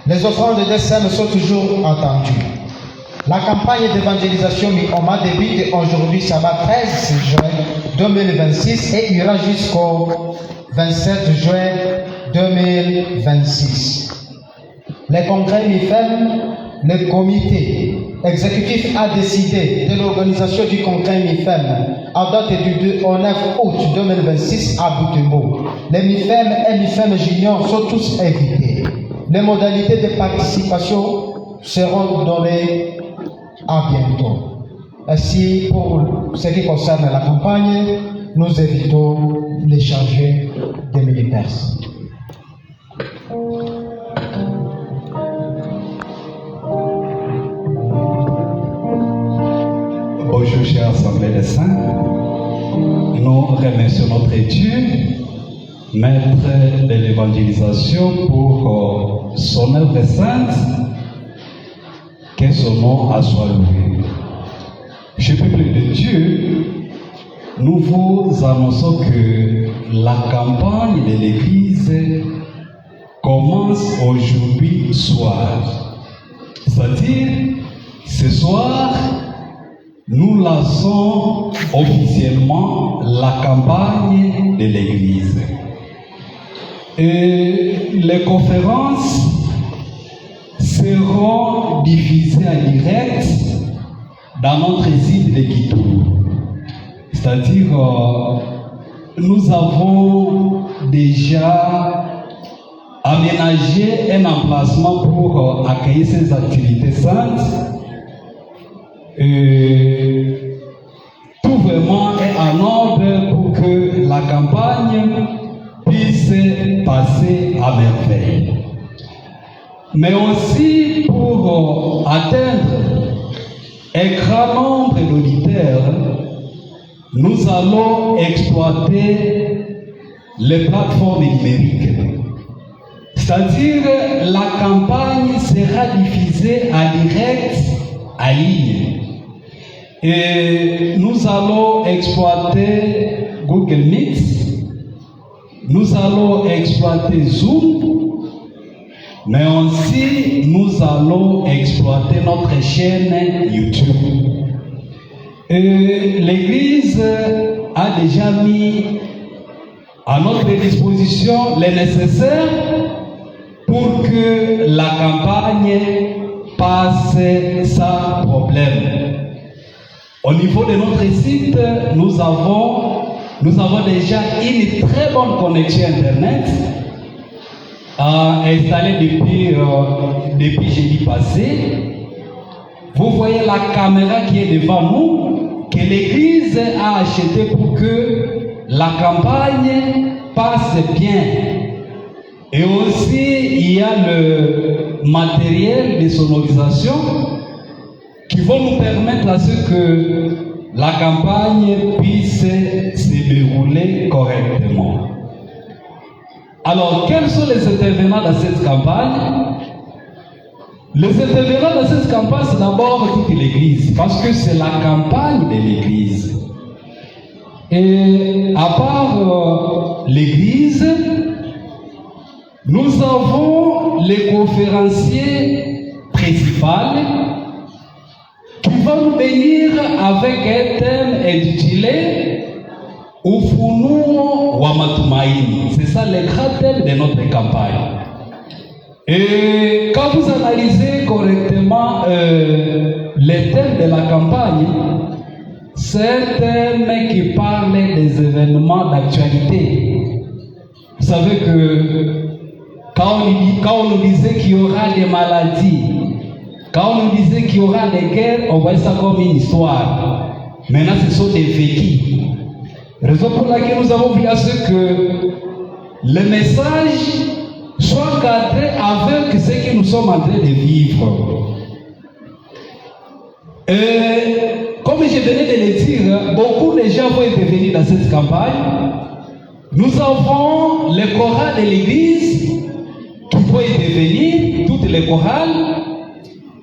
Les offrandes de décembre sont toujours entendues. La campagne d'évangélisation Mi-Oma débute aujourd'hui, samedi 13 juin 2026 et ira jusqu'au 27 juin 2026. Les congrès MIFEM, le comité exécutif a décidé de l'organisation du congrès MIFEM à date du 2 au 9 août 2026 à Butembo. Les MIFEM et MIFEM Junior sont tous invités. Les modalités de participation seront données à bientôt. Ainsi, pour ce qui concerne la campagne, nous évitons les chargés des militaires. Bonjour, chère Assemblée des Saints. Nous remercions notre Dieu, Maître de l'évangélisation, pour son œuvre sainte. Que son nom soit loué. Chers peuple de Dieu, nous vous annonçons que la campagne de l'Église commence aujourd'hui soir. C'est-à-dire, ce soir, nous lançons officiellement la campagne de l'Église. Et les conférences seront diffusées en direct dans notre site de Kituru. C'est-à-dire, nous avons déjà aménagé un emplacement pour accueillir ces activités saintes. Tout vraiment est en ordre pour que la campagne puisse passer à merveille. Mais aussi pour atteindre un grand nombre d'auditeurs, nous allons exploiter les plateformes numériques. C'est-à-dire, la campagne sera diffusée en direct, en ligne. Et nous allons exploiter Google Meet, nous allons exploiter Zoom, mais aussi nous allons exploiter notre chaîne YouTube. L'Église a déjà mis à notre disposition le nécessaire pour que la campagne passe sans problème. Au niveau de notre site, nous avons déjà une très bonne connexion Internet installée depuis jeudi passé. Vous voyez la caméra qui est devant nous, que l'Église a achetée pour que la campagne passe bien. Et aussi, il y a le matériel de sonorisation qui vont nous permettre à ce que la campagne puisse se dérouler correctement. Alors, quels sont les intervenants dans cette campagne? Les intervenants dans cette campagne, c'est d'abord toute l'Église, parce que c'est la campagne de l'Église. Et à part l'Église, nous avons les conférenciers principaux qui vont venir avec un thème intitulé Ufunuo wa Matumaini. C'est ça le grand thème de notre campagne. Et quand vous analysez correctement les thèmes de la campagne, c'est un thème qui parle des événements d'actualité. Vous savez que quand on nous disait qu'il y aura des maladies, quand on nous disait qu'il y aura des guerres, on voyait ça comme une histoire. Maintenant, ce sont des vécus. Raison pour laquelle nous avons vu à ce que le message soit cadré avec ce que nous sommes en train de vivre. Et comme je venais de le dire, beaucoup de gens vont intervenir dans cette campagne. Nous avons les chorales de l'Église qui vont intervenir, toutes les chorales.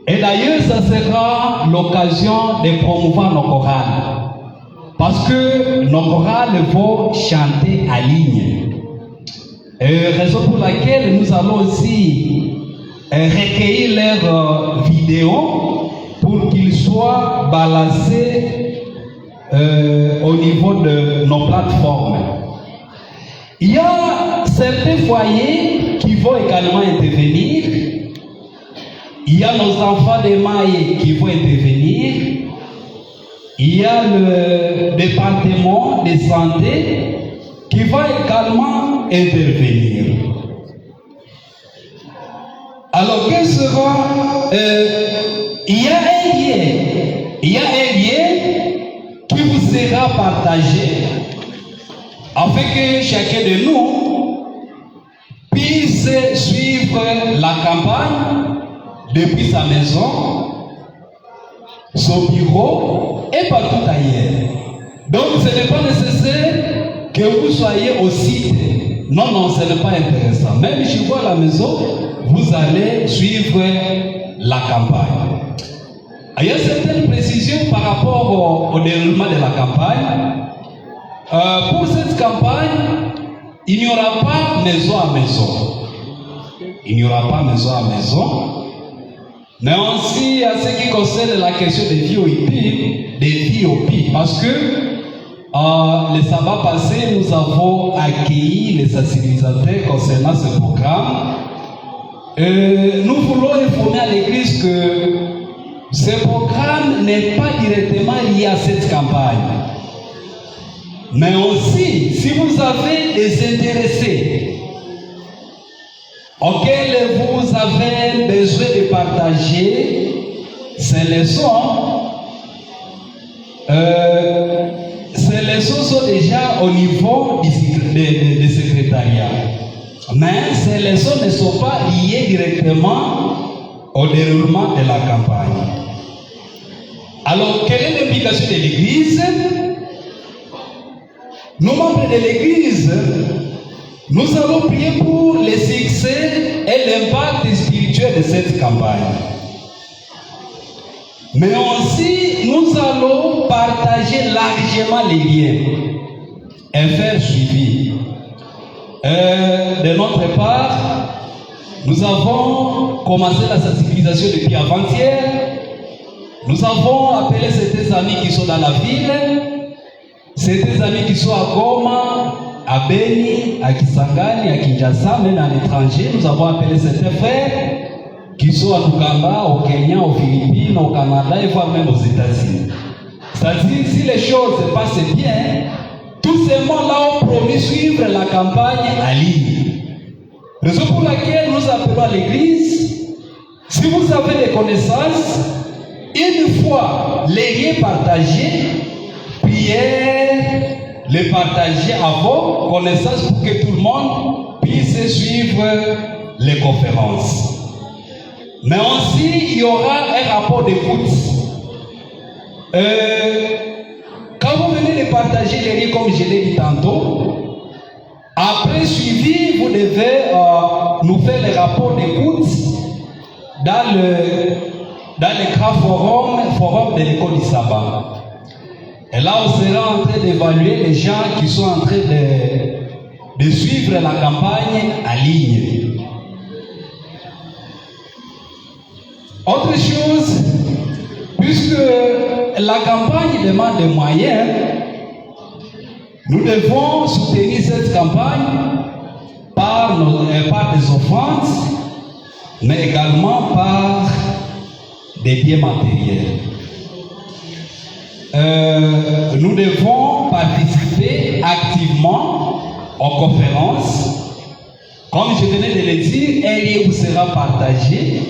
Et d'ailleurs, ça sera l'occasion de promouvoir nos chorales. Parce que nos chorales vont chanter en ligne. Raison pour laquelle nous allons aussi recueillir leurs vidéos pour qu'ils soient balancés au niveau de nos plateformes. Il y a certains foyers qui vont également intervenir. Il y a nos enfants de mailles qui vont intervenir. Il y a le département de santé qui va également intervenir. Alors, quel sera... il y a un lien qui vous sera partagé afin que chacun de nous puisse suivre la campagne depuis sa maison, son bureau et partout ailleurs. Donc, ce n'est pas nécessaire que vous soyez au site. Non, ce n'est pas intéressant. Même chez vous à la maison, vous allez suivre la campagne. Il y a certaines précisions par rapport au déroulement de la campagne. Pour cette campagne, il n'y aura pas maison à maison. Il n'y aura pas maison à maison. Mais aussi, à ce qui concerne la question des VOP, parce que le sabbat passé, nous avons accueilli les sensibilisateurs concernant ce programme. Nous voulons informer à l'Église que ce programme n'est pas directement lié à cette campagne. Mais aussi, si vous avez des intéressés auxquels vous avez besoin de partager ces leçons, sont déjà au niveau du secrétariat. Mais ces leçons ne sont pas liées directement au déroulement de la campagne. Alors, quelle est l'implication de l'Église? Nous, membres de l'Église, nous allons prier pour le succès et l'impact spirituel de cette campagne. Mais aussi, nous allons partager largement les liens et faire suivi. De notre part, nous avons commencé la sensibilisation depuis avant-hier. Nous avons appelé certains amis qui sont dans la ville, certains amis qui sont à Goma, à Beni, à Kisangani, à Kinshasa, même à l'étranger. Nous avons appelé certains frères qui sont à Uganda, au Kenya, aux Philippines, au Canada et voire même aux États-Unis. C'est-à-dire, si les choses se passent bien, tous ces gens-là ont promis suivre la campagne en ligne. Raison pour laquelle nous appelons à l'Église, si vous avez des connaissances, une fois les liens partagés, priez les partager à vos connaissances pour que tout le monde puisse suivre les conférences. Mais aussi, il y aura un rapport d'écoute. Quand vous venez de partager les liens, comme je l'ai dit tantôt, après suivi, vous devez nous faire les rapports d'écoute dans le grand forum de l'école du sabbat. Et là, on sera en train d'évaluer les gens qui sont en train de suivre la campagne en ligne. Autre chose, puisque la campagne demande des moyens, nous devons soutenir cette campagne par des offrandes, mais également par des biens matériels. Nous devons participer activement aux conférences. Comme je venais de le dire, un lien vous sera partagé.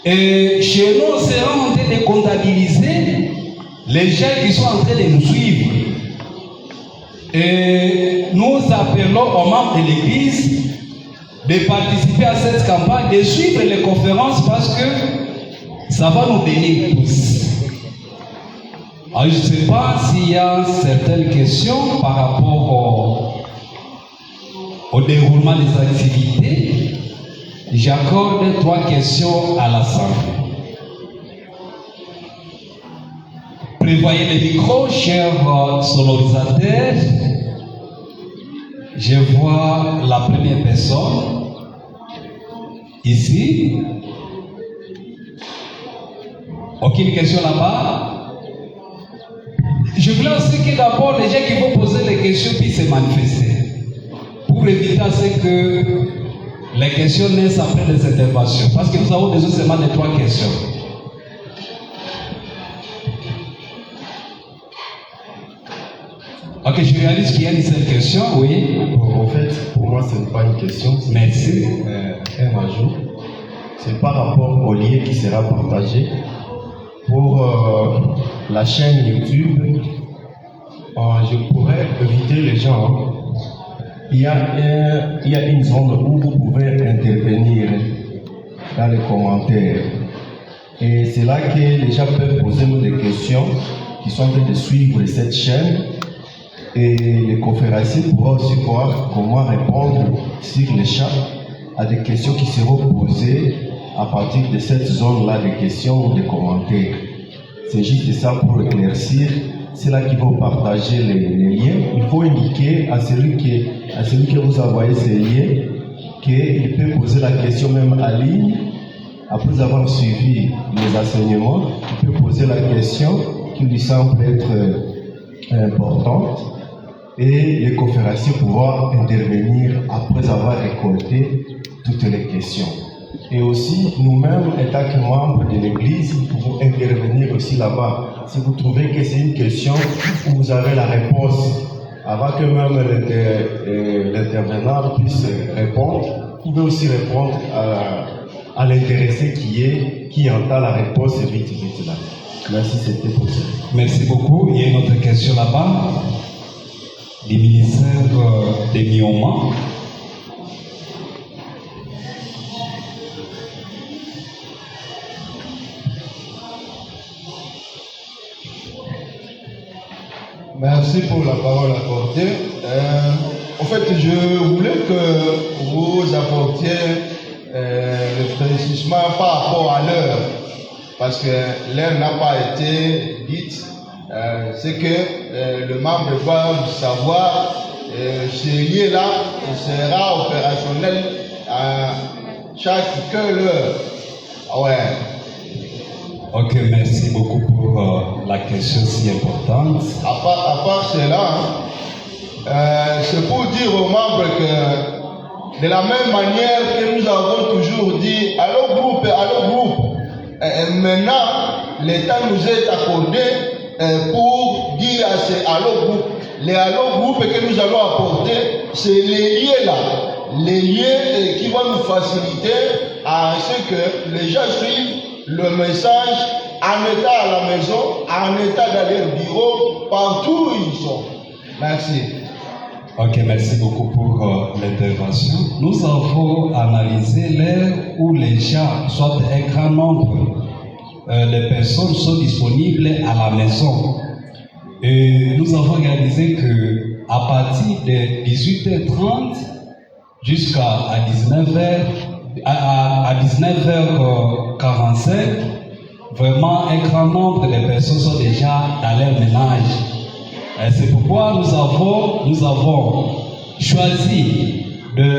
Et chez nous, on sera en train de comptabiliser les gens qui sont en train de nous suivre. Et nous appelons aux membres de l'Église de participer à cette campagne, de suivre les conférences parce que ça va nous bénir tous. Alors, je ne sais pas s'il y a certaines questions par rapport au déroulement des activités. J'accorde 3 questions à l'Assemblée. Prévoyez le micro, chers sonorisateurs. Je vois la première personne. Ici? Aucune question là-bas? Je voulais aussi que d'abord les gens qui vont poser des questions puissent se manifester. Pour éviter à ce que les questions naissent après les interventions. Parce que nous avons besoin seulement de 3 questions. Ok, je réalise qu'il y a une seule question, oui. Bon, en fait, pour moi, ce n'est pas une question. Merci. Un ajout. C'est par rapport au lien qui sera partagé. Pour la chaîne YouTube, je pourrais inviter les gens. Il y a une zone où vous pouvez intervenir dans les commentaires. Et c'est là que les gens peuvent poser des questions qui sont en train de suivre cette chaîne. Et les conférenciers pourront aussi voir comment répondre sur le chat à des questions qui seront posées à partir de cette zone-là de questions ou de commentaires. C'est juste ça pour éclaircir. C'est là qu'ils vont partager les liens. Il faut indiquer à celui que vous envoyez ces liens qu'il peut poser la question même en ligne. Après avoir suivi les enseignements, il peut poser la question qui lui semble être importante. Et les conférenciers pourront intervenir après avoir récolté toutes les questions. Et aussi, nous-mêmes, étant que membres de l'Église, nous pouvons intervenir aussi là-bas. Si vous trouvez que c'est une question où vous avez la réponse, avant que même l'intervenant puisse répondre, vous pouvez aussi répondre à l'intéressé qui entend la réponse vite là. Merci, c'était possible. Merci beaucoup. Il y a une autre question là-bas. Du ministère des Mioma. Merci pour la parole accordée. En fait, je voulais que vous apportiez le précisement par rapport à l'heure, parce que l'heure n'a pas été dite. C'est que le membre doit savoir ce lieu-là sera opérationnel à chaque heure. Ouais. Ok, merci beaucoup pour la question si importante. À part cela, c'est pour dire aux membres que de la même manière que nous avons toujours dit allô groupe, maintenant l'État nous est accordé pour dire à ces allo groupe, les allo groupes que nous allons apporter, c'est les liens-là, les liens qui vont nous faciliter à ce que les gens suivent le message en état à la maison, en état dans leur bureau, partout où ils sont. Merci. Ok, merci beaucoup pour l'intervention. Nous avons analysé l'heure où les gens, soit un grand nombre de personnes, sont disponibles à la maison. Et nous avons réalisé que à partir de 18h30 jusqu'à 19h45, vraiment un grand nombre de personnes sont déjà dans leur ménage. C'est pourquoi nous avons choisi de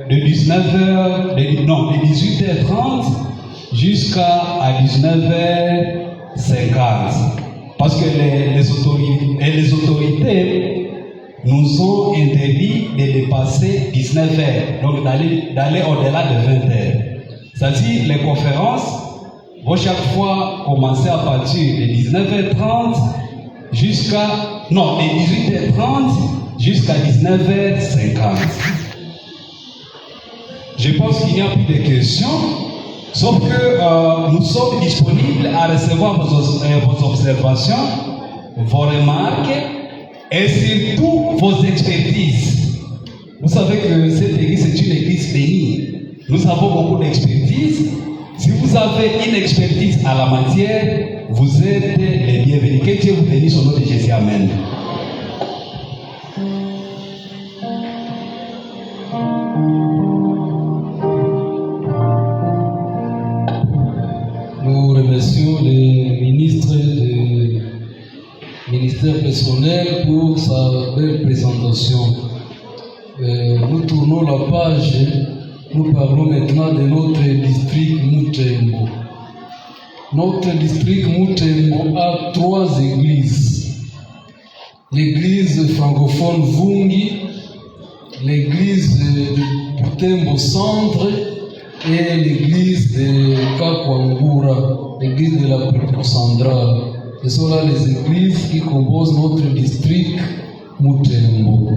18h30 jusqu'à 19h50. Parce que les autorités nous ont interdit de dépasser 19h, donc d'aller au-delà de 20h. C'est-à-dire les conférences vont chaque fois commencer à partir de 19h30 jusqu'à 18h30 jusqu'à 19h50. Je pense qu'il n'y a plus de questions, sauf que nous sommes disponibles à recevoir vos observations, vos remarques et surtout vos expertises. Vous savez que cette église est une église bénie. Nous avons beaucoup d'expertise. Si vous avez une expertise à la matière, vous êtes les bienvenus. Que Dieu vous bénisse au nom de Jésus. Amen. Nous remercions le ministre du ministère personnel pour sa belle présentation. Nous tournons la page Nous parlons maintenant de notre district Moutembo. Notre district Moutembo a 3 églises. L'église francophone Vungi, l'église de Butembo Centre et l'église de Kakwangura, l'église de la Butembo centrale. Ce sont là les églises qui composent notre district Moutembo.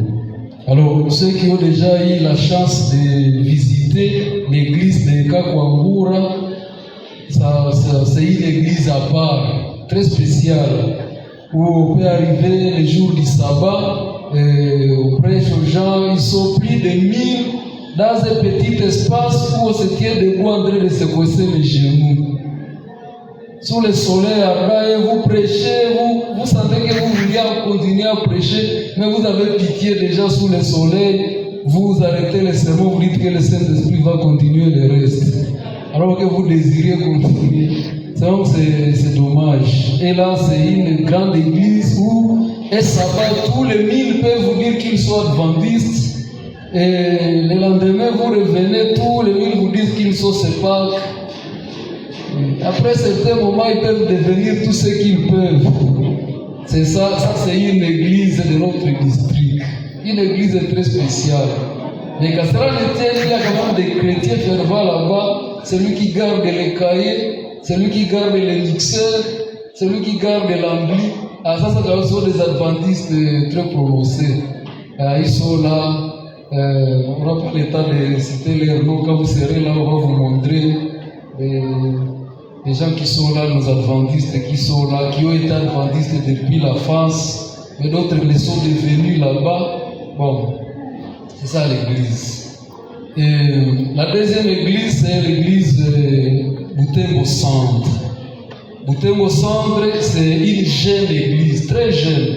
Alors, ceux qui ont déjà eu la chance de visiter l'église de Kakwangura, c'est une église à part, très spéciale, où on peut arriver les jours du sabbat, on prêche aux gens, ils sont plus de 1000 dans un petit espace où on se tient debout en train de se coincer les genoux. Sous le soleil ardent, vous prêchez, vous sentez que vous vouliez continuer à prêcher, mais vous avez pitié déjà sous le soleil, vous arrêtez le sermon, vous dites que le Saint-Esprit va continuer le reste. Alors que vous désirez continuer. Donc c'est dommage. Et là, c'est une grande église où un sabbat, tous les 1000 peuvent vous dire qu'ils sont adventistes. Et le lendemain, vous revenez, tous les 1000 vous disent qu'ils sont séparés. Après certains moments, ils peuvent devenir tout ce qu'ils peuvent. C'est ça c'est une église de notre district. Une église très spéciale. Mais quand cela l'était, il y a quand même des chrétiens fervents là-bas. Celui qui garde les cahiers, celui qui garde les mixeurs, celui qui garde l'ampli. Ah, ça sont des adventistes très prononcés. Ils sont là. On n'a pas le temps de citer leurs noms. Quand vous serez là, on va vous montrer les gens qui sont là, nos adventistes qui sont là, qui ont été adventistes depuis la France, mais d'autres les sont devenus là-bas. Bon, c'est ça l'église. Et la deuxième église, c'est l'église Butembo Centre. Butembo Centre, c'est une jeune église, très jeune.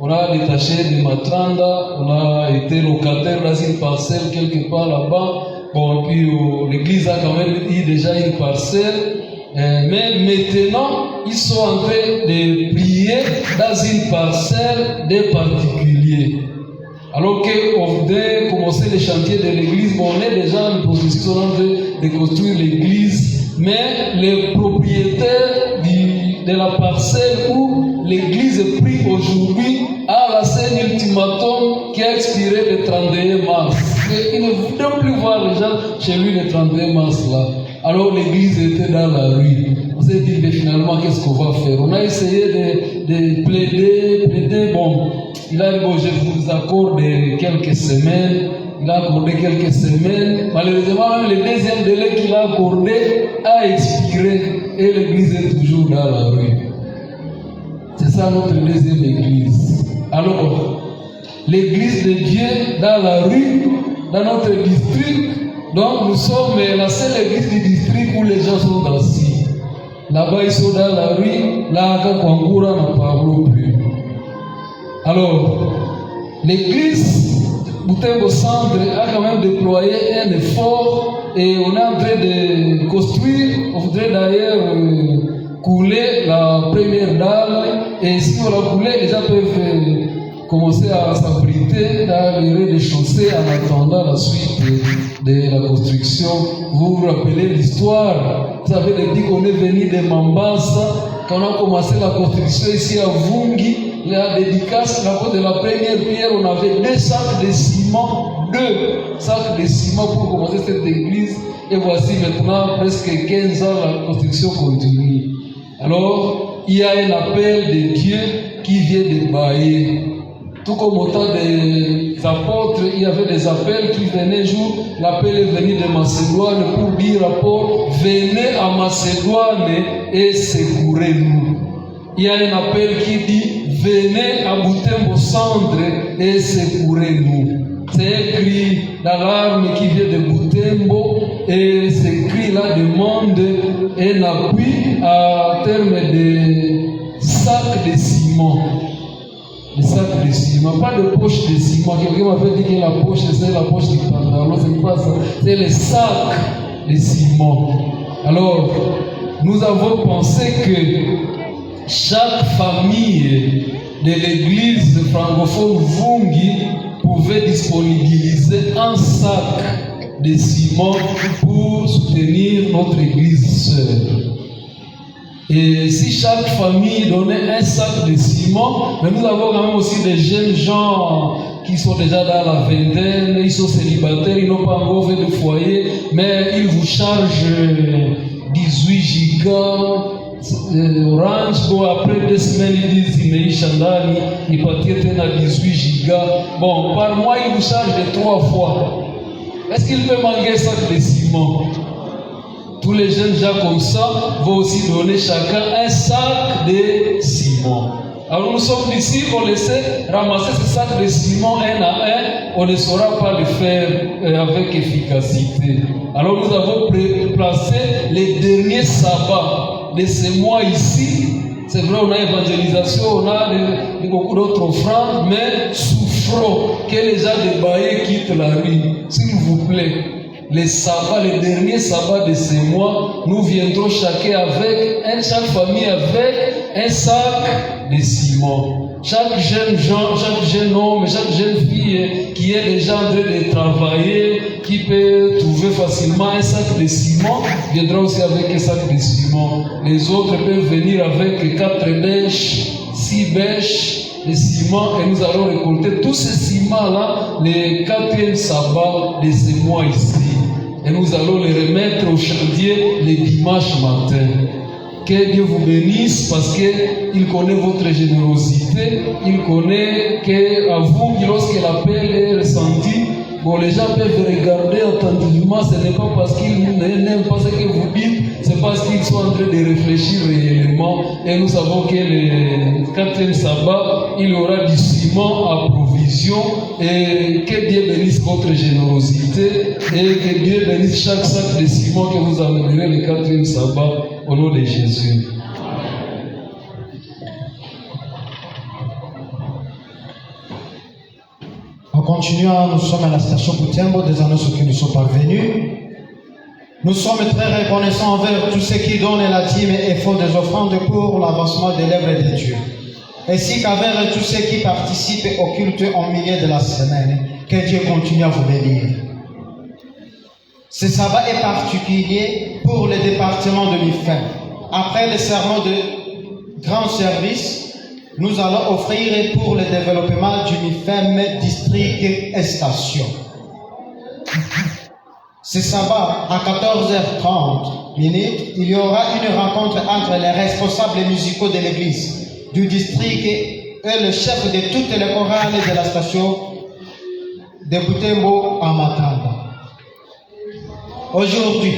On a détaché de Matranda, on a été locataire dans une parcelle quelque part là-bas. Bon, puis l'église a quand même eu déjà une parcelle. Mais maintenant, ils sont en train de prier dans une parcelle des particuliers. Alors qu'on voudrait commencer les chantiers de l'église, bon, on est déjà en position de construire l'église, mais les propriétaires de la parcelle où l'église prie aujourd'hui a lancé un ultimatum qui a expiré le 31 mars. Et ils ne voudraient plus voir les gens chez lui le 31 mars là. Alors l'église était dans la rue. On s'est dit, mais finalement, qu'est-ce qu'on va faire? On a essayé de plaider. Bon, il a dit, bon, je vous accorde quelques semaines. Il a accordé quelques semaines. Malheureusement, même le deuxième délai qu'il a accordé a expiré. Et l'église est toujours dans la rue. C'est ça notre deuxième église. Alors, l'église de Dieu dans la rue, dans notre district. Donc nous sommes la seule église du district où les gens sont assis. Là-bas ils sont dans la rue, là à Kakwangura n'en parlons plus. Alors, l'église Butembo Centre a quand même déployé un effort et on est en train de construire, on voudrait d'ailleurs couler la première dalle et si on la coulait, les gens peuvent commencer à s'abriter dans les rez-de-chaussée en attendant la suite de la construction. Vous vous rappelez l'histoire? Vous avez dit qu'on est venu de Mambasa, quand on a commencé la construction ici à Vungi, la dédicace, la cause de la première pierre, on avait 2 sacs de ciment, 2 sacs de ciment pour commencer cette église. Et voici maintenant, presque 15 ans, la construction continue. Alors, il y a un appel de Dieu qui vient de bailler. Tout comme au temps des apôtres, il y avait des appels qui venaient jour. L'appel est venu de Macédoine pour dire rapport, venez à Macédoine et secourez-nous. Il y a un appel qui dit, venez à Butembo Centre et secourez-nous. C'est un cri d'alarme qui vient de Butembo et ce cri-là demande un appui à terme de sacs de ciment. Des sacs de ciment, pas de poche de ciment. Quelqu'un m'avait dit que la poche, c'est la poche du pantalon, c'est pas ça. C'est les sacs de ciment. Alors, nous avons pensé que chaque famille de l'église francophone Vungi pouvait disponibiliser un sac de ciment pour soutenir notre église sœur. Et si chaque famille donnait un sac de ciment, mais nous avons quand même aussi des jeunes gens qui sont déjà dans la vingtaine, ils sont célibataires, ils n'ont pas encore fait de foyer, mais ils vous chargent 18 gigas Orange. Bon, après 2 semaines, ils disent imeisha ndani, nipatie tena 18 gigas. Bon, par mois, ils vous chargent 3 fois. Est-ce qu'il peut manquer un sac de ciment? Tous les jeunes gens comme ça vont aussi donner chacun un sac de ciment. Alors nous sommes ici, on laisse ramasser ce sac de ciment un à un, on ne saura pas le faire avec efficacité. Alors nous avons placé les derniers sabbats de ce mois ici. C'est vrai, on a évangélisation, on a beaucoup d'autres offrandes, mais souffrons que les gens de Baye quittent la rue, s'il vous plaît. Les sabbats, les derniers sabbats de ce mois, nous viendrons chaque famille avec un sac de ciment. Chaque jeune homme, chaque jeune fille qui est déjà en train de travailler, qui peut trouver facilement un sac de ciment, viendra aussi avec un sac de ciment. Les autres peuvent venir avec 4 bêches, 6 bêches de ciment, et nous allons récolter tous ces ciments-là, les 4e sabbat de ce mois ici. Et nous allons les remettre au chantier les dimanches matin. Que Dieu vous bénisse parce qu'il connaît votre générosité, il connaît qu'à vous, lorsque l'appel est ressenti, bon, les gens peuvent regarder attentivement, ce n'est pas parce qu'ils n'aiment pas ce que vous dites, c'est parce qu'ils sont en train de réfléchir réellement. Et nous savons que le 4e sabbat, il y aura du ciment à provision. Et que Dieu bénisse votre générosité et que Dieu bénisse chaque sac de ciment que vous amènerez le 4e sabbat au nom de Jésus. En continuant, nous sommes à la station Butembo, des annonces qui nous sont parvenus. Nous sommes très reconnaissants envers tous ceux qui donnent la dîme et font des offrandes pour l'avancement de l'œuvre de Dieu, ainsi qu'envers tous ceux qui participent au culte au milieu de la semaine. Que Dieu continue à vous bénir. Ce sabbat est particulier pour le département de l'IFEM. Après le serment de grand service, nous allons offrir pour le développement du MIFEM district et station. Ce sabbat, à 14h30, il y aura une rencontre entre les responsables musicaux de l'église, du district et le chef de toutes les chorales de la station de Butembo à Matanda. Aujourd'hui,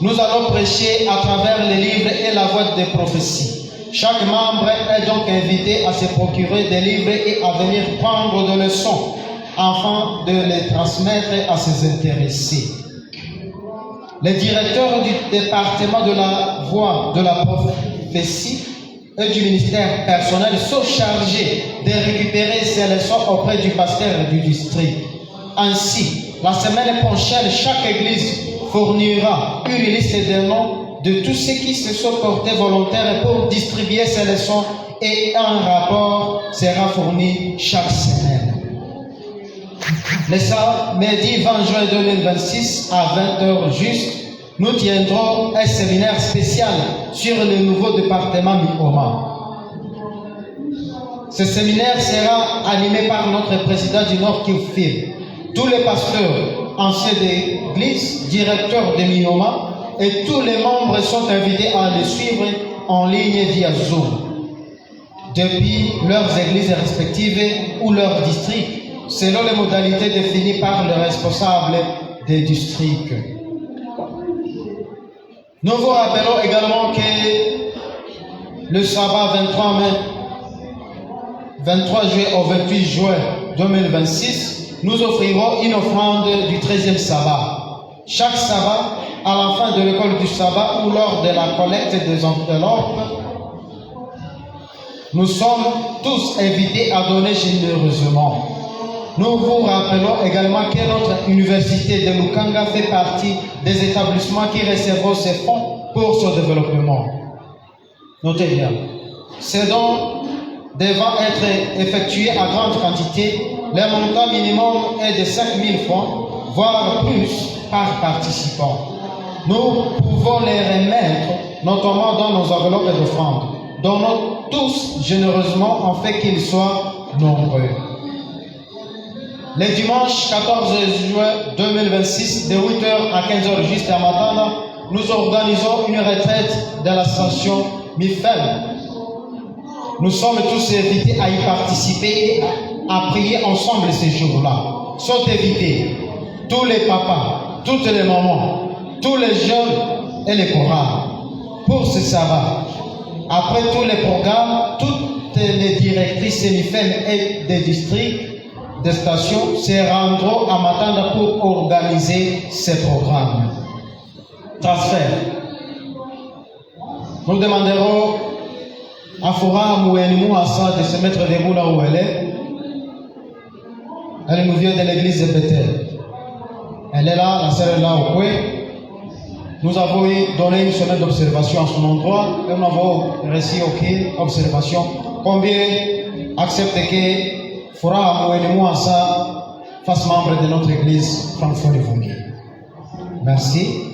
nous allons prêcher à travers les livres et la voix des prophéties. Chaque membre est donc invité à se procurer des livres et à venir prendre des leçons afin de les transmettre à ses intéressés. Les directeurs du département de la voix de la prophétie et du ministère personnel sont chargés de récupérer ces leçons auprès du pasteur du district. Ainsi, la semaine prochaine, chaque église fournira une liste de noms de tous ceux qui se sont portés volontaires pour distribuer ces leçons et un rapport sera fourni chaque semaine. Le samedi 20 juin 2026 à 20h juste, nous tiendrons un séminaire spécial sur le nouveau département Mi'oma. Ce séminaire sera animé par notre président du Nord Kioufi. Tous les pasteurs, anciens d'église, directeurs de Mi'oma et tous les membres sont invités à le suivre en ligne via Zoom depuis leurs églises respectives ou leur district, selon les modalités définies par le responsable des districts. Nous vous rappelons également que le sabbat 23 juillet au 28 juin 2026, nous offrirons une offrande du 13e sabbat. Chaque sabbat, à la fin de l'école du sabbat ou lors de la collecte des enveloppes, nous sommes tous invités à donner généreusement. Nous vous rappelons également que notre université de Lukanga fait partie des établissements qui recevront ces fonds pour son développement. Notez bien, ces dons devant être effectués à grande quantité, le montant minimum est de 5 000 francs, voire plus, par participant. Nous pouvons les remettre, notamment dans nos enveloppes d'offrandes. Donnons tous généreusement afin qu'ils soient nombreux. Le dimanche 14 juin 2026, de 8h à 15h juste à Matana, nous organisons une retraite de la station MIFEM. Nous sommes tous invités à y participer et à prier ensemble ces jours-là. Sont invités tous les papas, toutes les mamans, tous les jeunes et les chorales pour ce sabbat. Après tous les programmes, toutes les directrices MIFEM et des districts, des stations se rendront à Matanda pour organiser ces programmes. Transfert. Nous demanderons à Fora Mouenimou Assa de se mettre debout là où elle est. Elle nous vient de l'église de Bethel. Elle est là, la sœur est là au coin. Nous avons donné une semaine d'observation à son endroit et nous avons reçu observation. Combien acceptent que Fora Mouenimou Assa fasse membre de notre église francophone Vungi? Merci.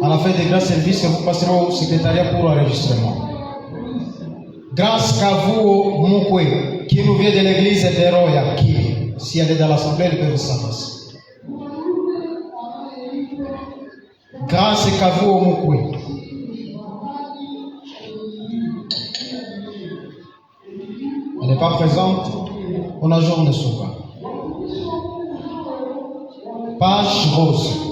À la fin des grands services, vous passerez au secrétariat pour l'enregistrement. Grâce à vous, Moukwe, qui nous vient de l'église de Roya, qui, si elle est dans l'assemblée, elle peut savoir. Grâce à vous, Moukwe. Elle n'est pas présente, on a jour de souvent. Page rose.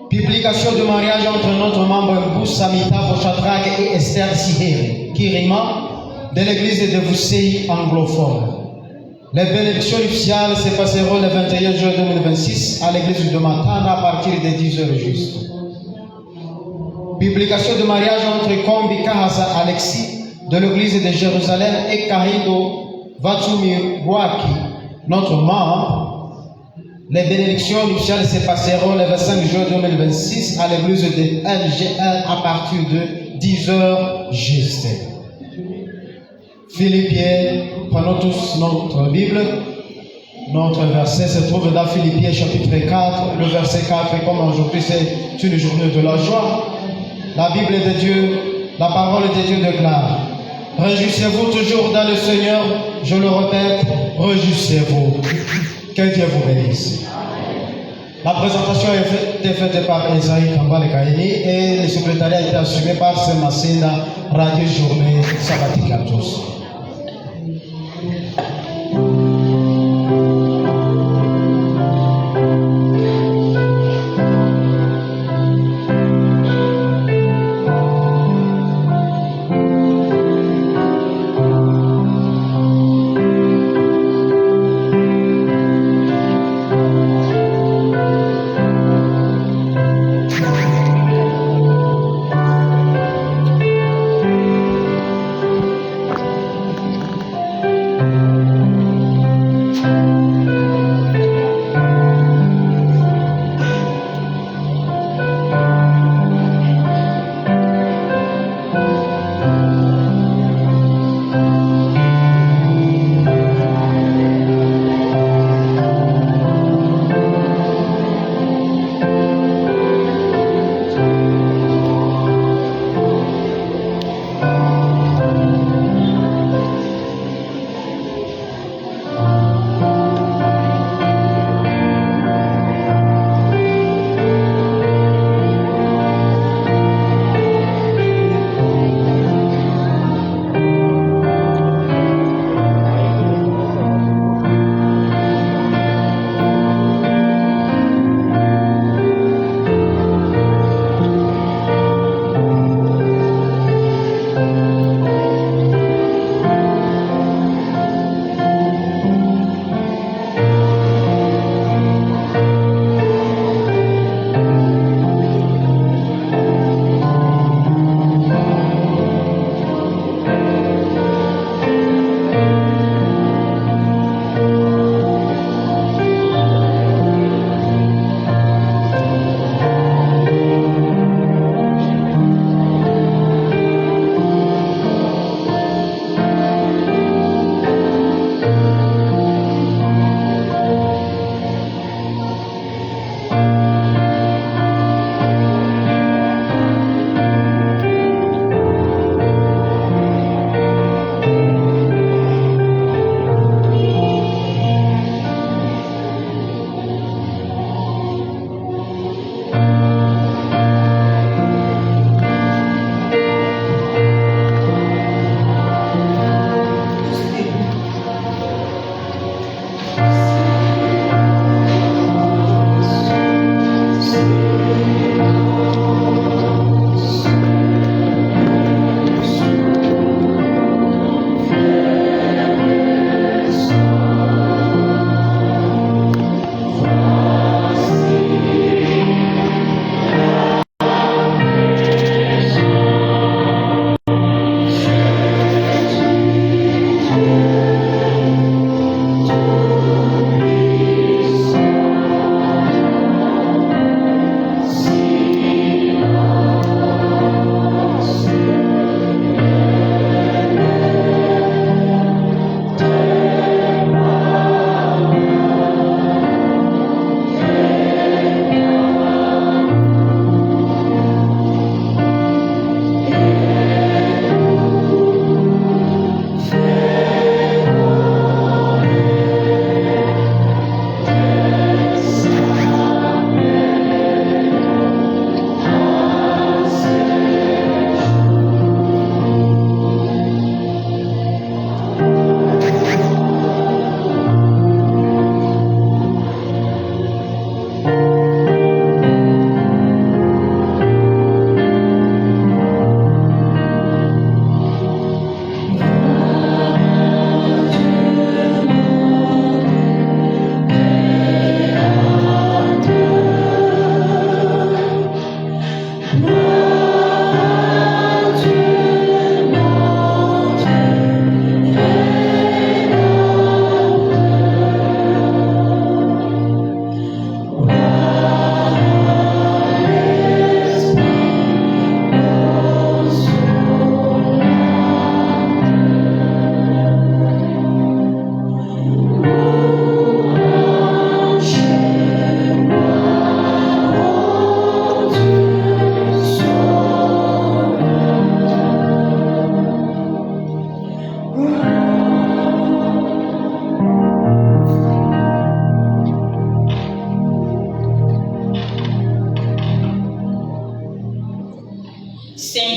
Publication de mariage entre notre membre Mbou Samita Bochatrak et Esther Siheri, Kirima, de l'église de Voussei anglophone. Les bénédictions nuptiales se passeront le 21 juin 2026 à l'église de Matana à partir de 10h juste. Publication de mariage entre Kombi Kahasa Alexis de l'église de Jérusalem et Kahido Vatumi Waki, notre membre. Les bénédictions nuptiales se passeront le 25 juin 2026 à l'église de LG1 à partir de 10h juste. Philippiens, prenons tous notre Bible. Notre verset se trouve dans Philippiens chapitre 4, le verset 4. Comme aujourd'hui c'est une journée de la joie, la Bible de Dieu, la parole de Dieu de gloire. Réjouissez-vous toujours dans le Seigneur, je le répète, réjouissez-vous. Que Dieu vous bénisse. La présentation a été faite par Esaïe Kambale Kaini et le secrétariat a été assumé par Semasena Radio Journée Sabbatique à tous.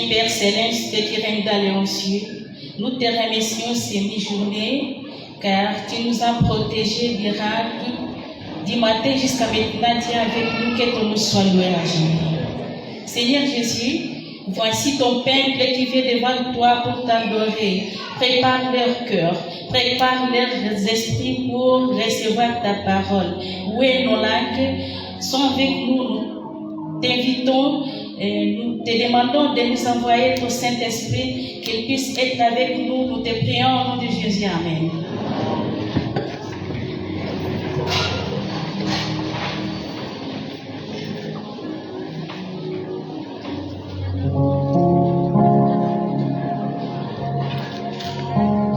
Père Céleste qui règne dans les cieux, nous te remercions ces mi-journées, car tu nous as protégés miracles. Du matin jusqu'à maintenant, tu es avec nous, que ton nom soit loué à jamais. Seigneur Jésus, voici ton peuple qui vient devant toi pour t'adorer. Prépare leur cœur, prépare leurs esprits pour recevoir ta parole. Où est nos langues sont avec nous. Nous t'invitons, nous te demandons de nous envoyer ton Saint-Esprit, qu'il puisse être avec nous. Nous te prions au nom de Jésus. Amen.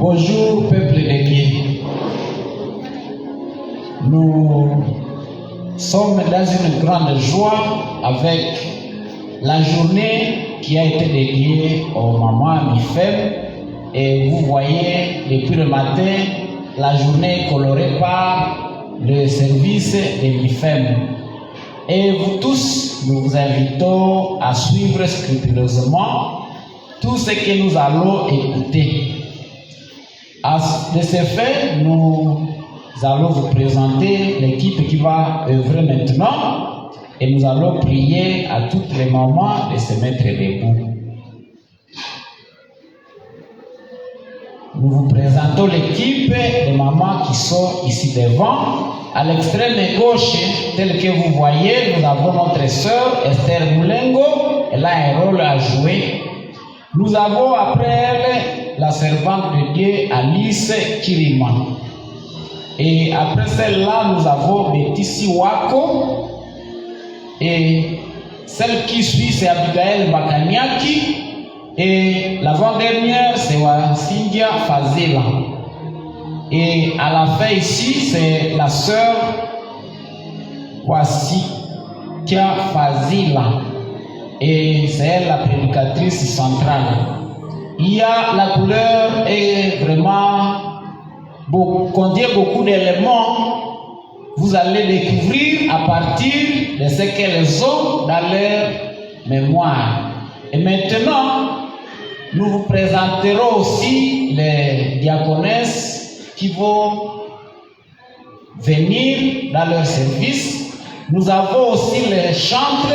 Bonjour peuple de Dieu. Nous sommes dans une grande joie avec la journée qui a été dédiée aux mamans MIFEM. Et vous voyez depuis le matin la journée colorée par le service de MIFEM. Et vous tous, nous vous invitons à suivre scrupuleusement tout ce que nous allons écouter. De ce fait, nous allons vous présenter l'équipe qui va œuvrer maintenant et nous allons prier à toutes les mamans de se mettre debout. Nous vous présentons l'équipe des mamans qui sont ici devant. À l'extrême gauche, tel que vous voyez, nous avons notre sœur Esther Moulengo. Elle a un rôle à jouer. Nous avons après elle la servante de Dieu Alice Kirima. Et après celle-là, nous avons Betty Siwako. Et celle qui suit, c'est Abigail Bakaniaki. Et l'avant-dernière, c'est Cynthia Fazela. Et à la fin ici, c'est la sœur Wasikia Fazila. Et c'est elle la prédicatrice centrale. Il y a la couleur et vraiment contient beaucoup d'éléments. Vous allez découvrir à partir de ce qu'elles ont dans leur mémoire. Et maintenant, nous vous présenterons aussi les diaconesses qui vont venir dans leur service. Nous avons aussi les chantres.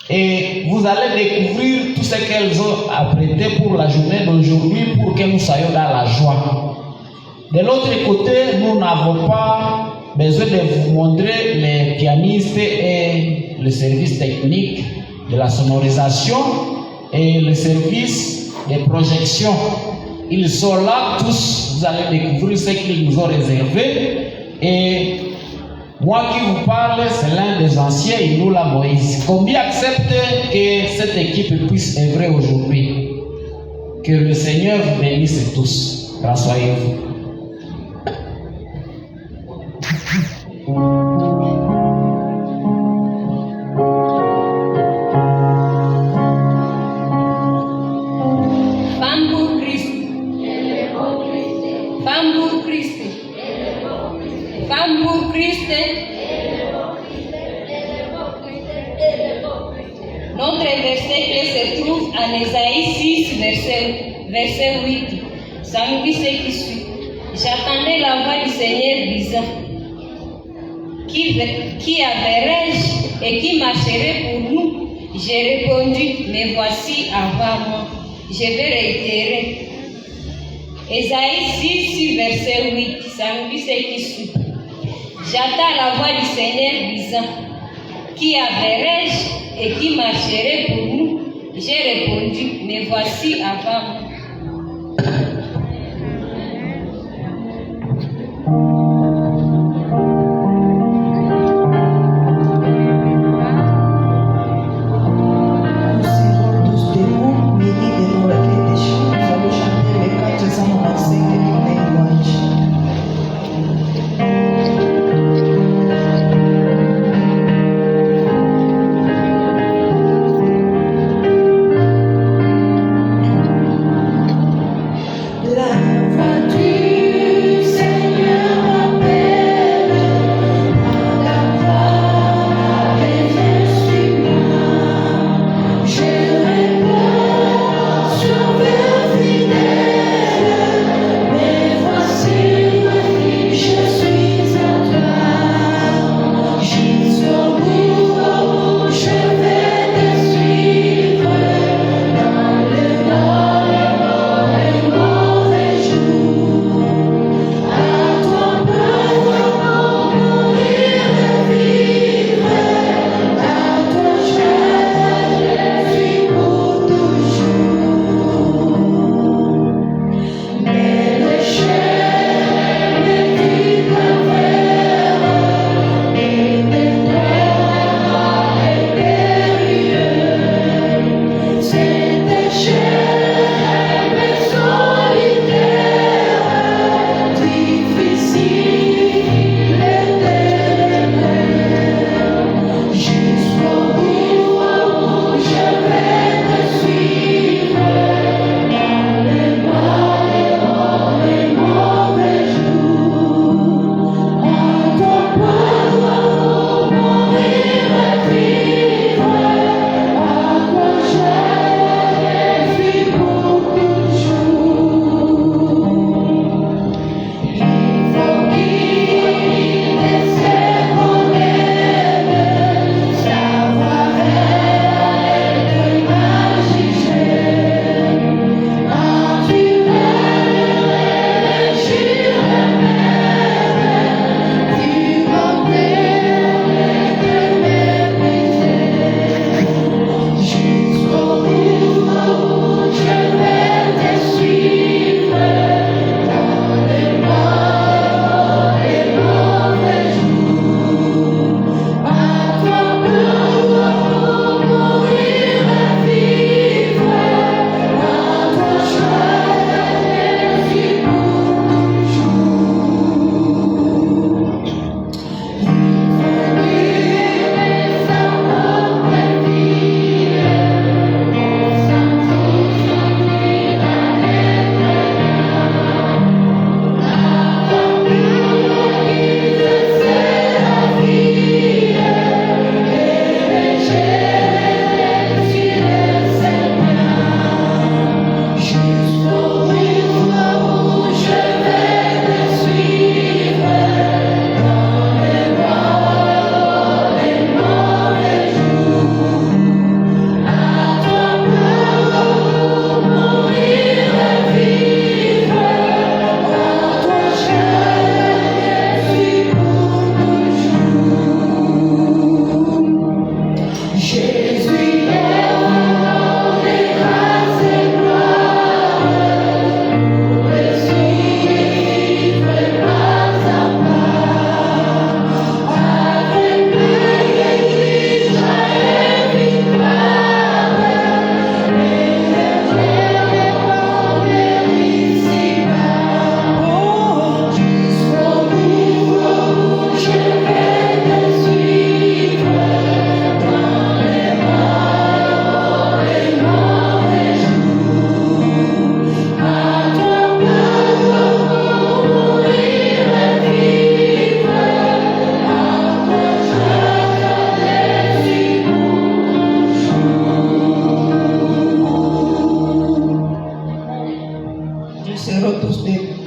Et vous allez découvrir tout ce qu'elles ont apprêté pour la journée d'aujourd'hui pour que nous soyons dans la joie. De l'autre côté, nous n'avons pas besoin de vous montrer les pianistes et le service technique de la sonorisation et le service de projection. Ils sont là tous, vous allez découvrir ce qu'ils nous ont réservé. Et moi qui vous parle, c'est l'un des anciens, Inoula Moïse. Combien acceptent que cette équipe puisse œuvrer aujourd'hui? Que le Seigneur vous bénisse tous. Rassoyez-vous. Notre verset clé se trouve en Ésaïe 6, verset 8. Ça nous dit ce qui suit. J'attendais la voix du Seigneur disant, qui verrai-je et qui marcherait pour nous? J'ai répondu, mais voici avant moi. Je vais réitérer. Ésaïe 6, verset 8. Ça nous dit ce qui suit. J'attends la voix du Seigneur disant, qui verrai-je et qui marcherait pour nous? J'ai répondu, mais voici avant moi.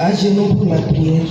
À genoux pour la prière.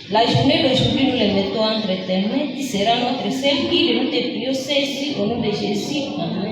La journée d'aujourd'hui, nous les mettons entre tes mains. Tu seras notre seul guide. Nous te prions ceci au nom de Jésus. Amen.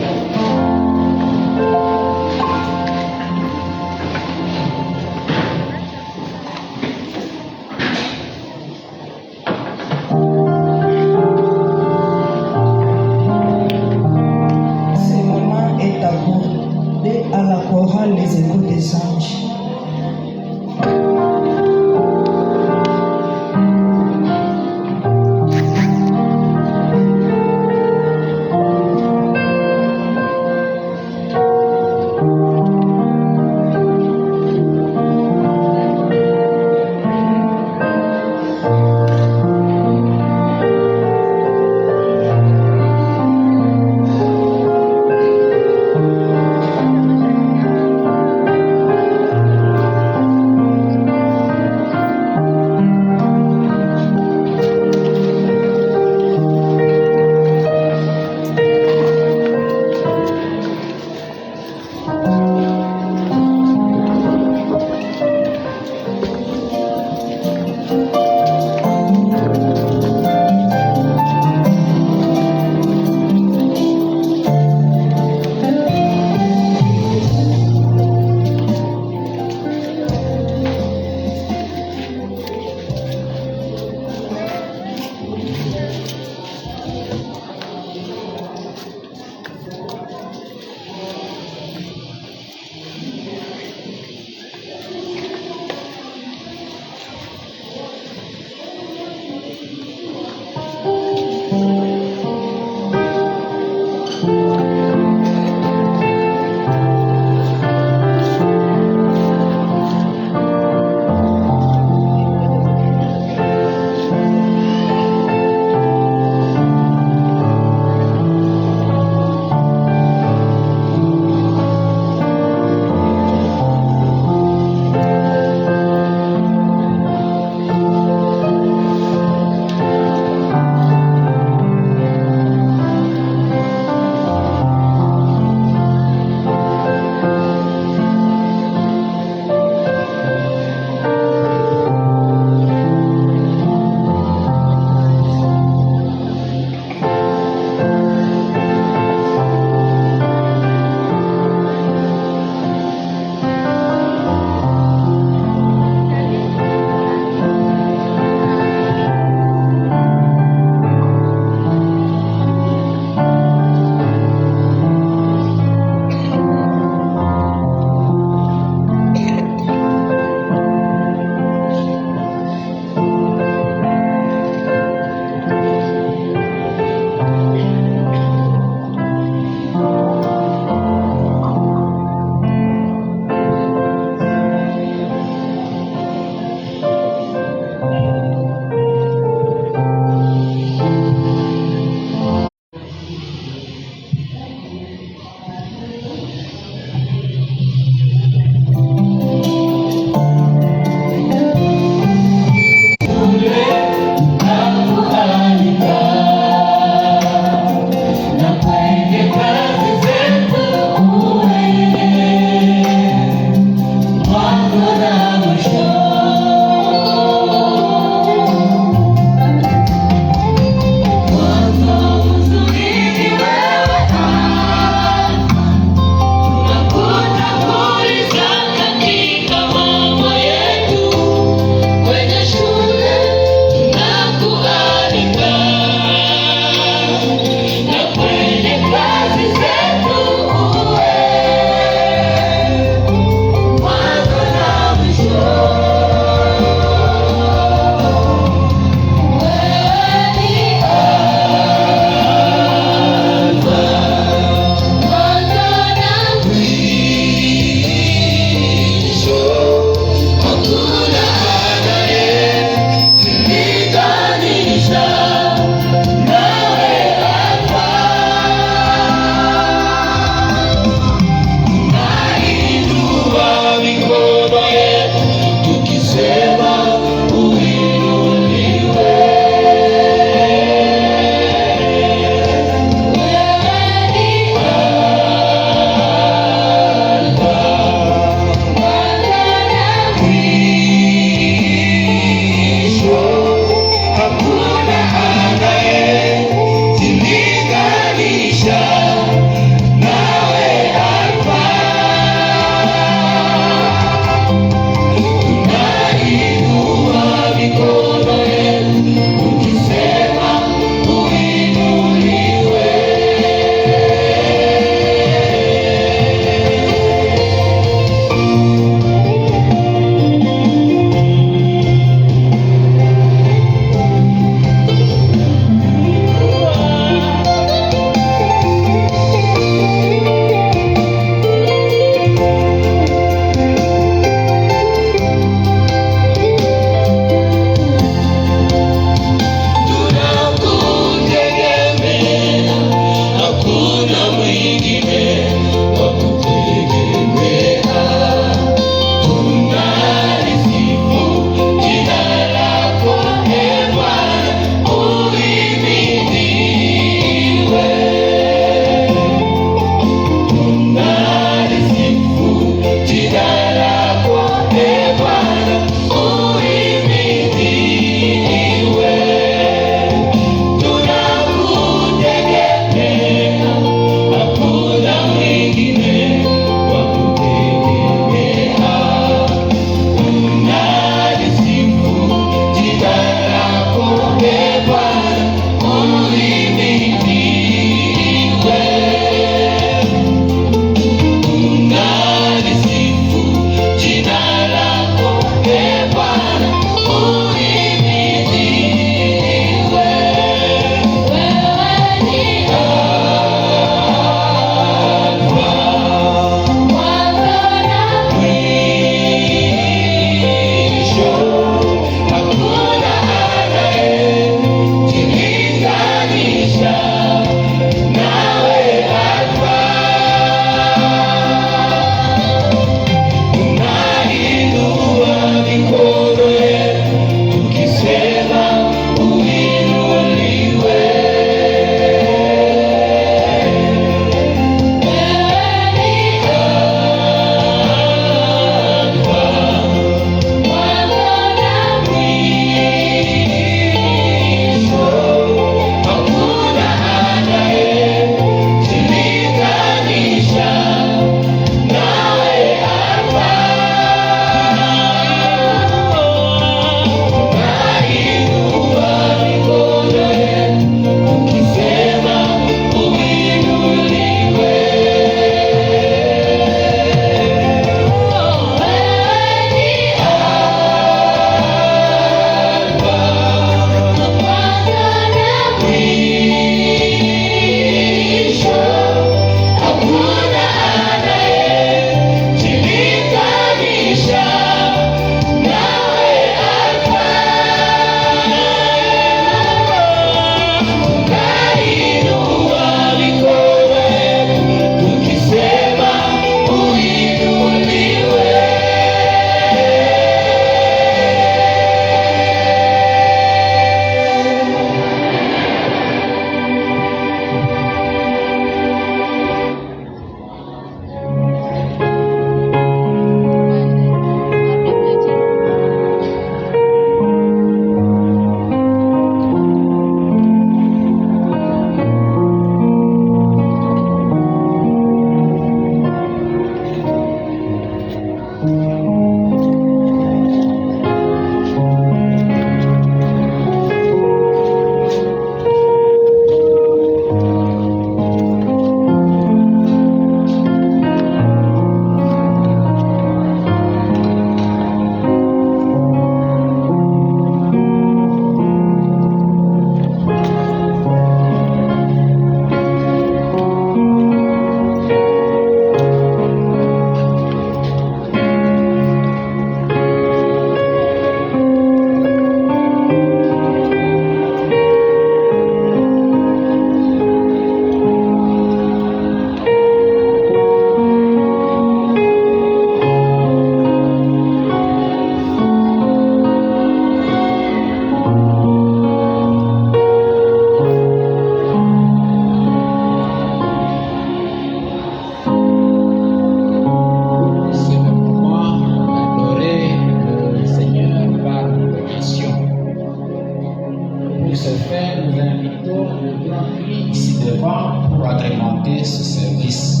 fait, nous invitons le grand prix ici devant pour agrémenter ce service.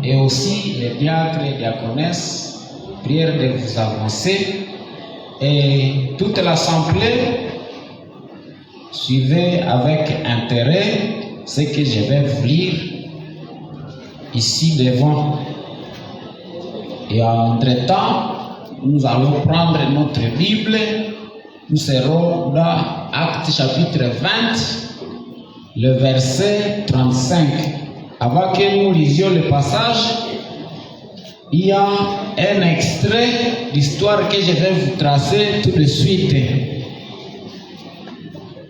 Et aussi les diacres et diaconesses, prière de vous avancer. Et toute l'assemblée, suivez avec intérêt ce que je vais vous lire ici devant. Et entre-temps, nous allons prendre notre Bible. Nous serons dans Actes chapitre 20, le verset 35. Avant que nous lisions le passage, il y a un extrait d'histoire que je vais vous tracer tout de suite.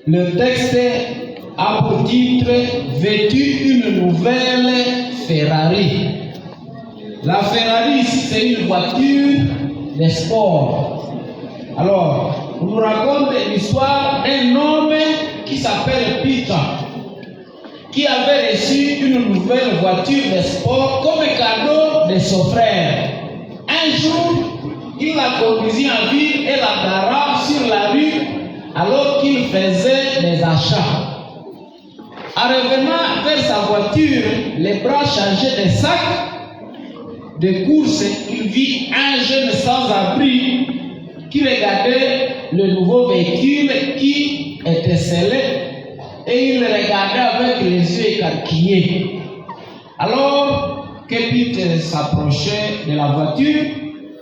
Le texte a pour titre « Vêtu une nouvelle Ferrari ». La Ferrari, c'est une voiture de sport. Alors, on nous raconte l'histoire d'un homme qui s'appelle Peter, qui avait reçu une nouvelle voiture de sport comme cadeau de son frère. Un jour, il la conduisit en ville et la gara sur la rue alors qu'il faisait des achats. En revenant vers sa voiture, les bras chargés de sacs de course, il vit un jeune sans-abri qui regardait le nouveau véhicule qui était scellé et il le regardait avec les yeux écarquillés. Alors que Peter s'approchait de la voiture,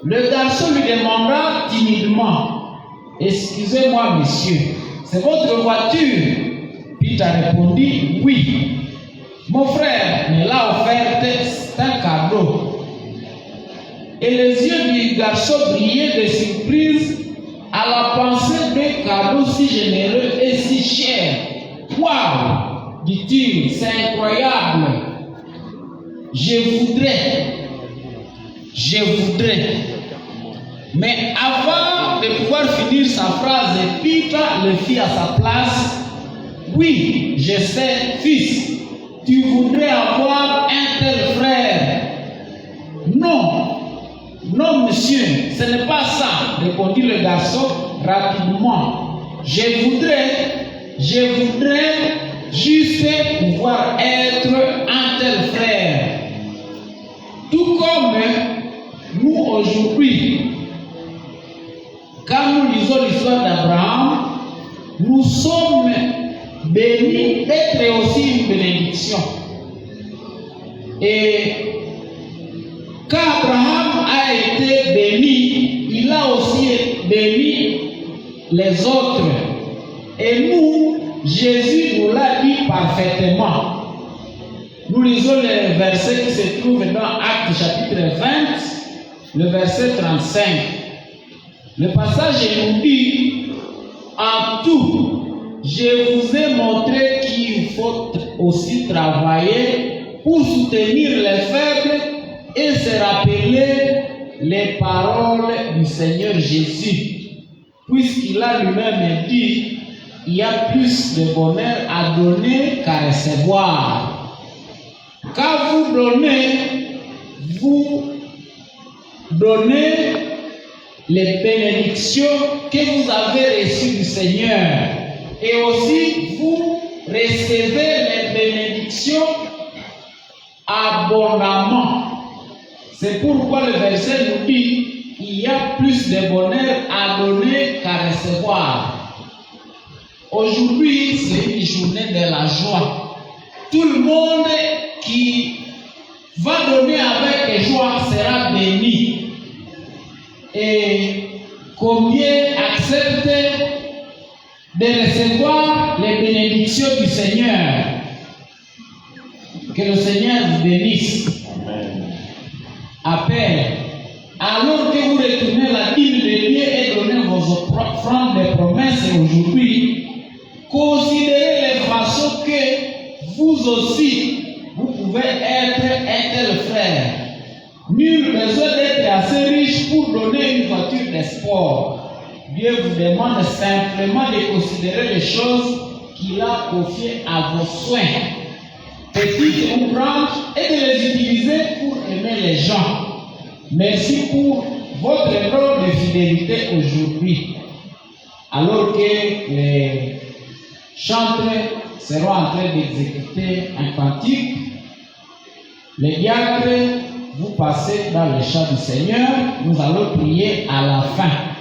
le garçon lui demanda timidement « Excusez-moi, monsieur, c'est votre voiture ?» Peter répondit « Oui. Mon frère me l'a offerte, c'est un cadeau. » Et les yeux du garçon brillaient de surprise à la pensée d'un cadeau si généreux et si cher. « Waouh !» dit-il, « c'est incroyable. Je voudrais. » Mais avant de pouvoir finir sa phrase, Peter le fit à sa place. « Oui, je sais, fils, tu voudrais avoir un tel frère. » « Non, monsieur, ce n'est pas ça, répondit le garçon rapidement. Je voudrais juste pouvoir être un tel frère. Tout comme nous aujourd'hui, quand nous lisons l'histoire d'Abraham, nous sommes bénis d'être aussi une bénédiction. Et quand Abraham a été béni, il a aussi béni les autres. Et nous, Jésus nous l'a dit parfaitement. Nous lisons le verset qui se trouve dans Actes chapitre 20, le verset 35. Le passage nous dit, en tout, je vous ai montré qu'il faut aussi travailler pour soutenir les faibles et se rappeler les paroles du Seigneur Jésus, puisqu'il a lui-même dit, il y a plus de bonheur à donner qu'à recevoir. Quand vous donnez les bénédictions que vous avez reçues du Seigneur, et aussi vous recevez les bénédictions abondamment. C'est pourquoi le verset nous dit il y a plus de bonheur à donner qu'à recevoir. Aujourd'hui, c'est une journée de la joie. Tout le monde qui va donner avec joie sera béni. Et combien acceptent de recevoir les bénédictions du Seigneur? Que le Seigneur vous bénisse. Appel. Alors que vous retournez la dîme de Dieu et donnez vos offrandes de promesses aujourd'hui, considérez les façons que vous aussi, vous pouvez être un tel frère. Nul besoin d'être assez riche pour donner une voiture de sport. Dieu vous demande simplement de considérer les choses qu'il a confiées à vos soins, petites ou grandes, et de les utiliser pour aimer les gens. Merci pour votre rôle de fidélité aujourd'hui. alors que les chantres seront en train d'exécuter un cantique, les diacres, vous passez dans le chant du Seigneur, nous allons prier à la fin.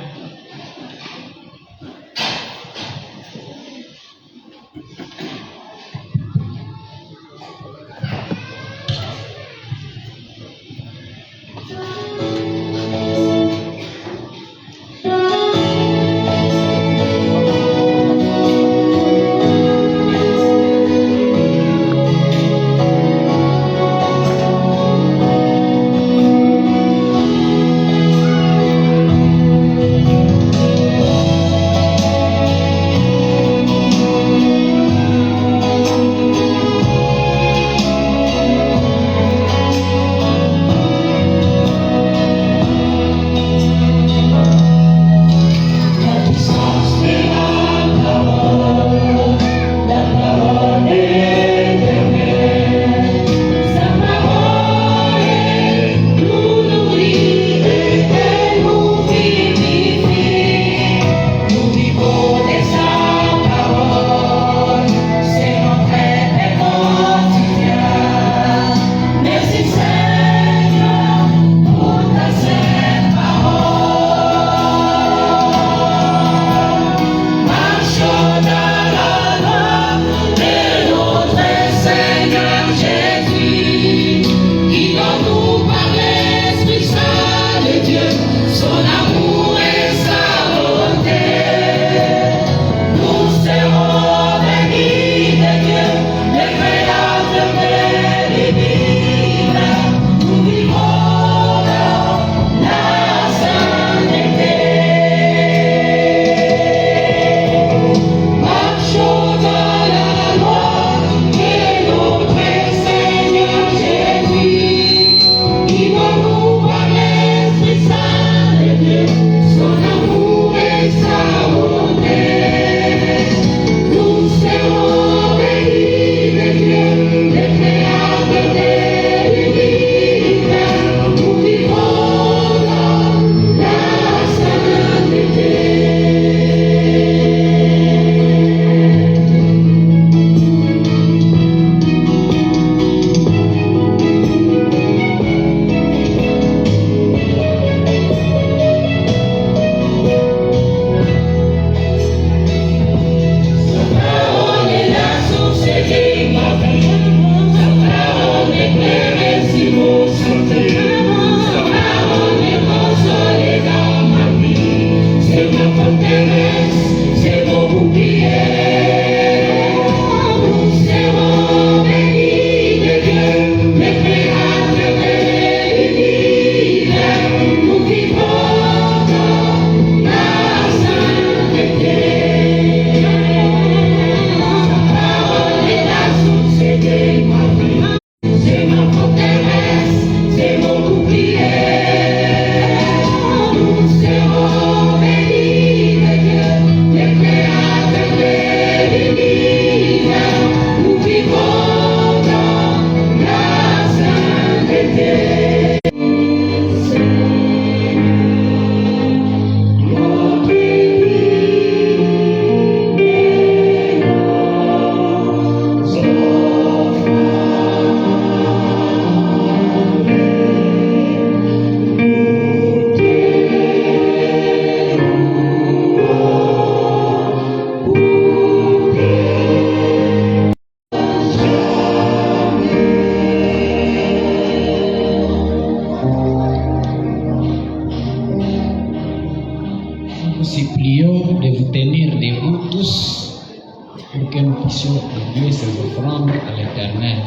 contribuer ses offrandes à l'Éternel.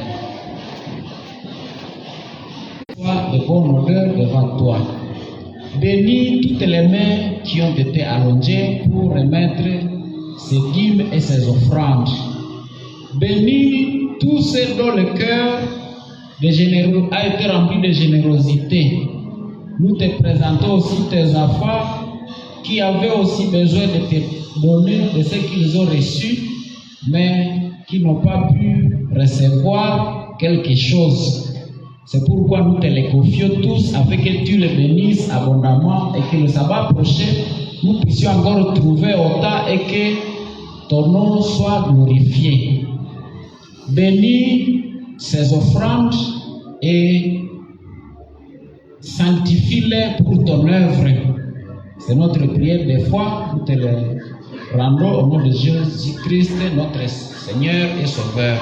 Sois de bonne odeur devant toi. Bénis toutes les mains qui ont été allongées pour remettre ses dîmes et ses offrandes. Bénis tous ceux dont le cœur a été rempli de générosité. Nous te présentons aussi tes enfants qui avaient aussi besoin de te donner de ce qu'ils ont reçu, mais qui n'ont pas pu recevoir quelque chose. C'est pourquoi nous te les confions tous afin que tu les bénisses abondamment et que le sabbat prochain, nous puissions encore trouver autant et que ton nom soit glorifié. Bénis ces offrandes et sanctifie-les pour ton œuvre. C'est notre prière des fois, nous te les rendons au nom de Jésus-Christ, notre Seigneur et Sauveur.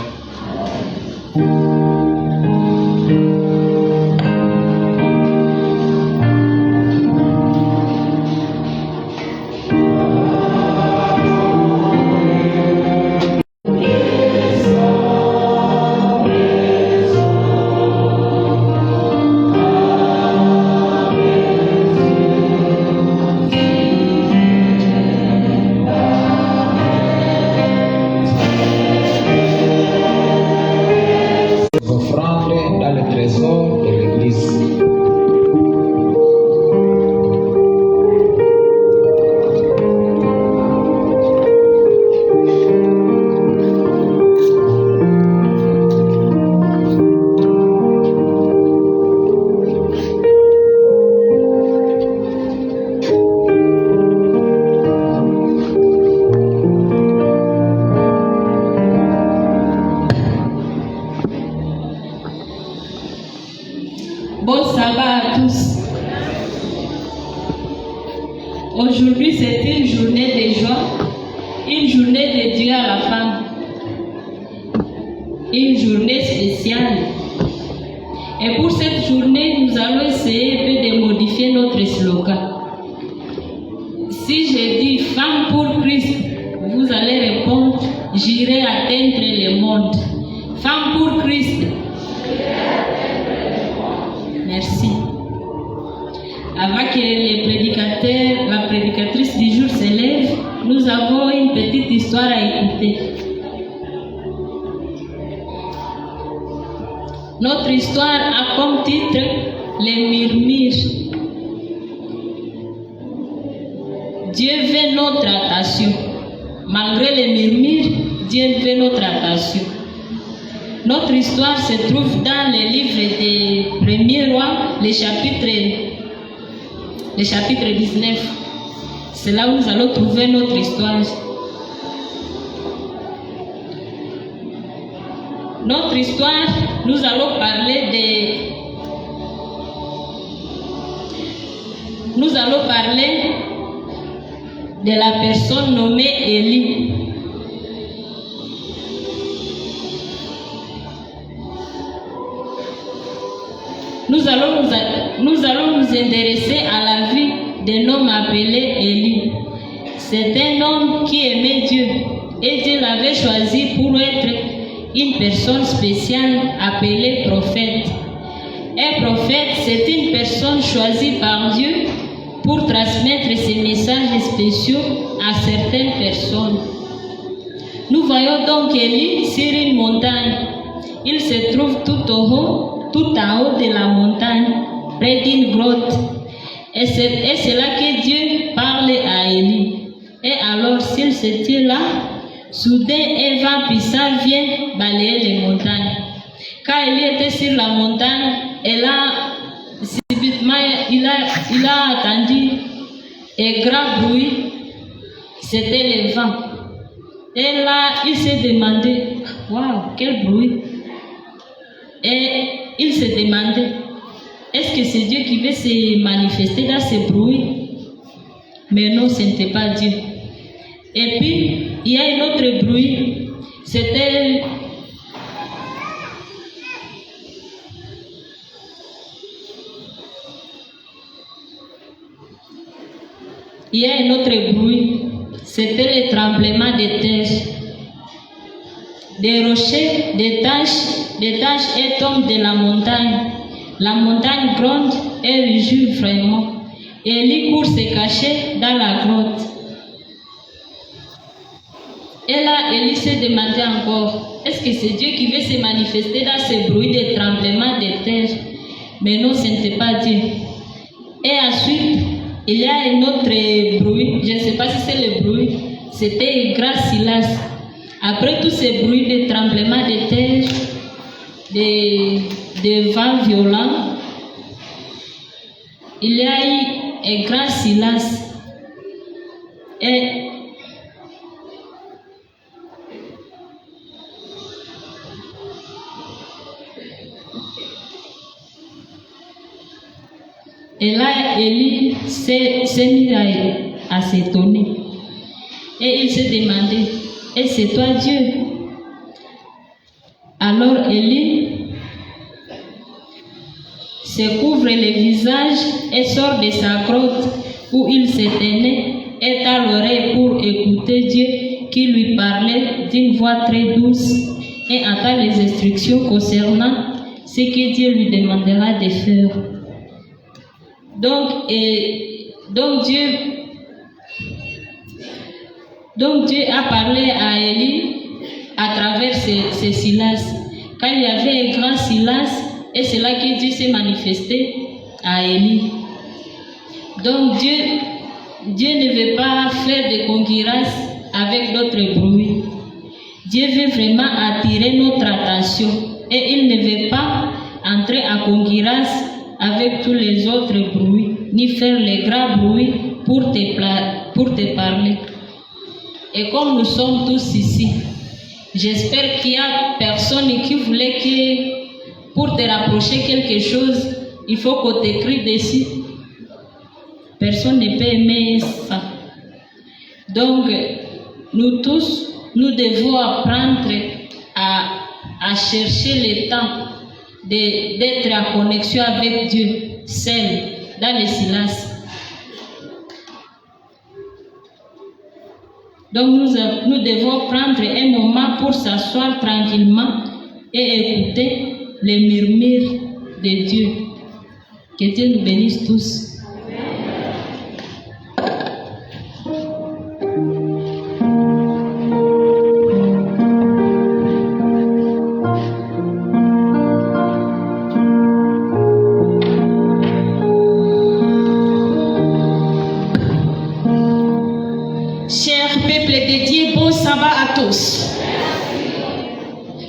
Bon sabbat à tous. Aujourd'hui, c'est une journée de joie, une journée dédiée à la femme, une journée spéciale. Et pour cette journée, nous allons essayer un peu de modifier notre slogan. Si je dis femme pour Christ, vous allez répondre, j'irai atteindre le monde. Femme pour Christ. Merci. Avant que les prédicateurs, la prédicatrice du jour se lève, nous avons une petite histoire à écouter. Notre histoire a comme titre Les murmures. Dieu veut notre attention. Malgré les murmures, Dieu veut notre attention. Notre histoire se trouve dans le livre des Premiers Rois, le chapitre 19. C'est là où nous allons trouver notre histoire. Notre histoire, nous allons parler de la personne nommée Élie. Nous allons nous intéresser à la vie d'un homme appelé Élie. C'est un homme qui aimait Dieu et Dieu l'avait choisi pour être une personne spéciale appelée prophète. Un prophète, c'est une personne choisie par Dieu pour transmettre ses messages spéciaux à certaines personnes. Nous voyons donc Élie sur une montagne. Il se trouve tout en haut de la montagne, près d'une grotte. Et c'est là que Dieu parle à Élie. Et alors, s'il se tient là, soudain, un vent puissant vient balayer les montagnes. Quand Élie était sur la montagne, subitement, il a entendu un grand bruit. C'était le vent. Et là, il s'est demandé, waouh, quel bruit! Et il se demandait, est-ce que c'est Dieu qui veut se manifester dans ce bruit? Mais non, ce n'était pas Dieu. Et puis, il y a un autre bruit. C'était le tremblement de terre. Des rochers, des taches et tombent de la montagne. La montagne gronde et rugit vraiment. Élie court se cacher dans la grotte. Et là, Élie s'est demandé encore, est-ce que c'est Dieu qui veut se manifester dans ce bruit de tremblement de terre? Mais non, ce n'était pas Dieu. Et ensuite, il y a un autre bruit, je ne sais pas si c'est le bruit, c'était grand silence. Après tous ces bruits de tremblement de terre, de vents violents, il y a eu un grand silence. Et là, Élie s'est mis à s'étonner. Et il s'est demandé, et c'est toi Dieu? Alors Élie se couvre le visage et sort de sa grotte où il se tenait et à l'oreille pour écouter Dieu qui lui parlait d'une voix très douce et attend les instructions concernant ce que Dieu lui demandera de faire. Donc Dieu a parlé à Élie à travers ces silences. Quand il y avait un grand silence, et c'est là que Dieu s'est manifesté à Élie. Donc Dieu ne veut pas faire de concurrence avec d'autres bruits. Dieu veut vraiment attirer notre attention et il ne veut pas entrer en concurrence avec tous les autres bruits, ni faire les grands bruits pour te parler. Et comme nous sommes tous ici, j'espère qu'il n'y a personne qui voulait que pour te rapprocher quelque chose, il faut qu'on t'écrit dessus. Personne ne peut aimer ça. Donc, nous tous, nous devons apprendre à chercher le temps d'être en connexion avec Dieu, seul, dans le silence. Donc nous devons prendre un moment pour s'asseoir tranquillement et écouter les murmures de Dieu. Que Dieu nous bénisse tous.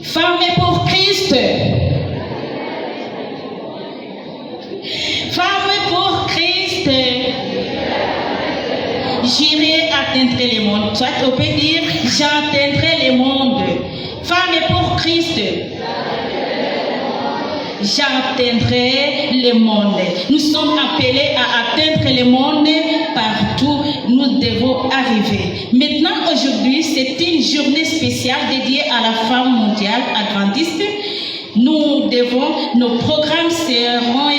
Femmes pour Christ. Femmes pour Christ. J'irai atteindre le monde. Soit on peut dire, j'atteindrai le monde. Femmes pour Christ. J'atteindrai le monde. Nous sommes appelés à atteindre le monde partout. Nous devons arriver. Maintenant, aujourd'hui, c'est une journée spéciale dédiée à la femme mondiale adventiste. Nos programmes seront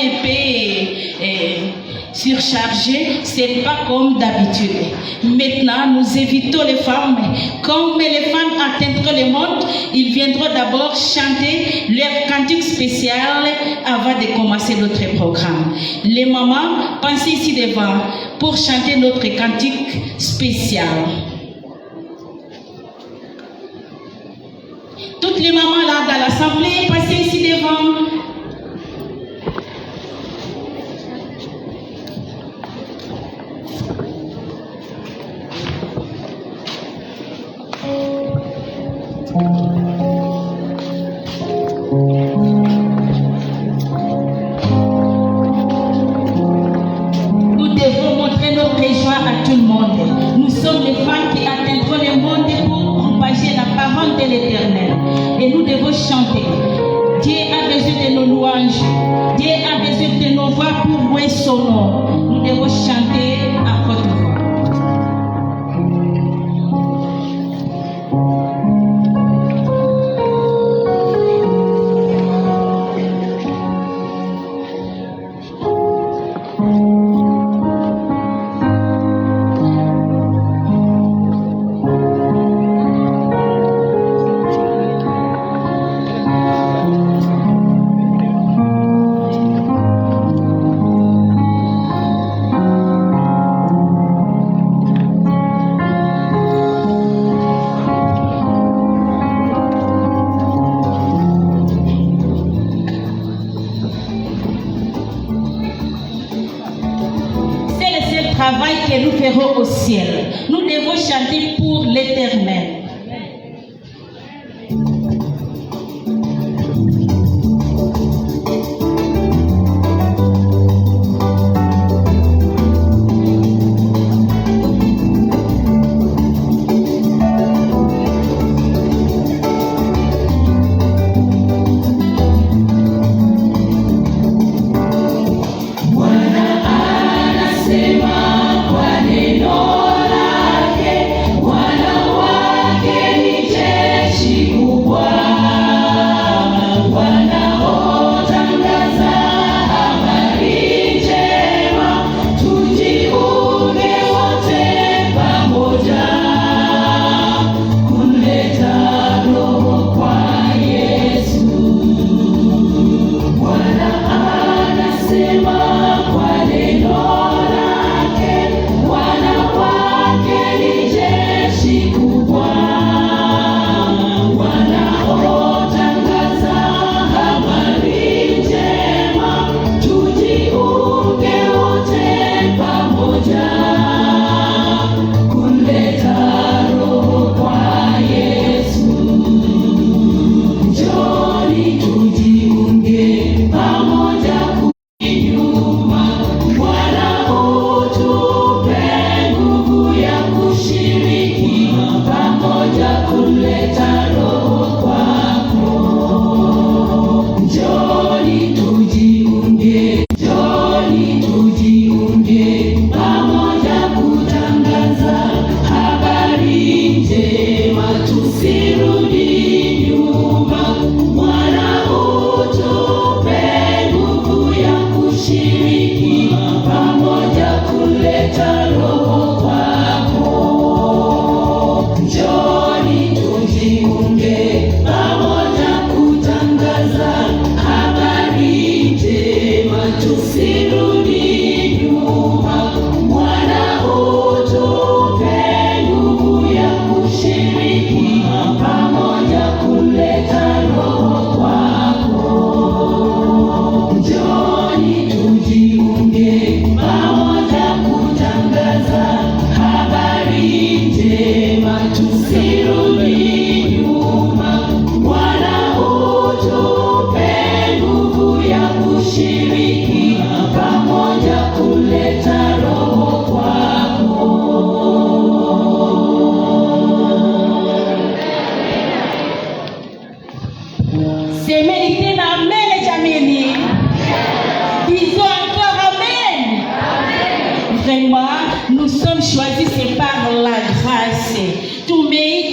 surchargés. C'est pas comme d'habitude. Maintenant, nous invitons les femmes. Comme les femmes atteindront le monde, ils viendront d'abord chanter leur cantique spécial avant de commencer notre programme. Les mamans, pensez ici devant pour chanter notre cantique spécial. Toutes les mamans là dans l'assemblée, passez ici devant. Nous devons montrer notre joie à tout le monde. Nous sommes les femmes qui atteindront le monde pour propager la parole de l'Éternel. Et nous devons chanter. Dieu a besoin de nos louanges. Dieu a besoin de nos voix pour louer son nom. Nous devons chanter à haute voix. Travail que nous ferons au ciel. Nous devons chanter pour l'Éternel.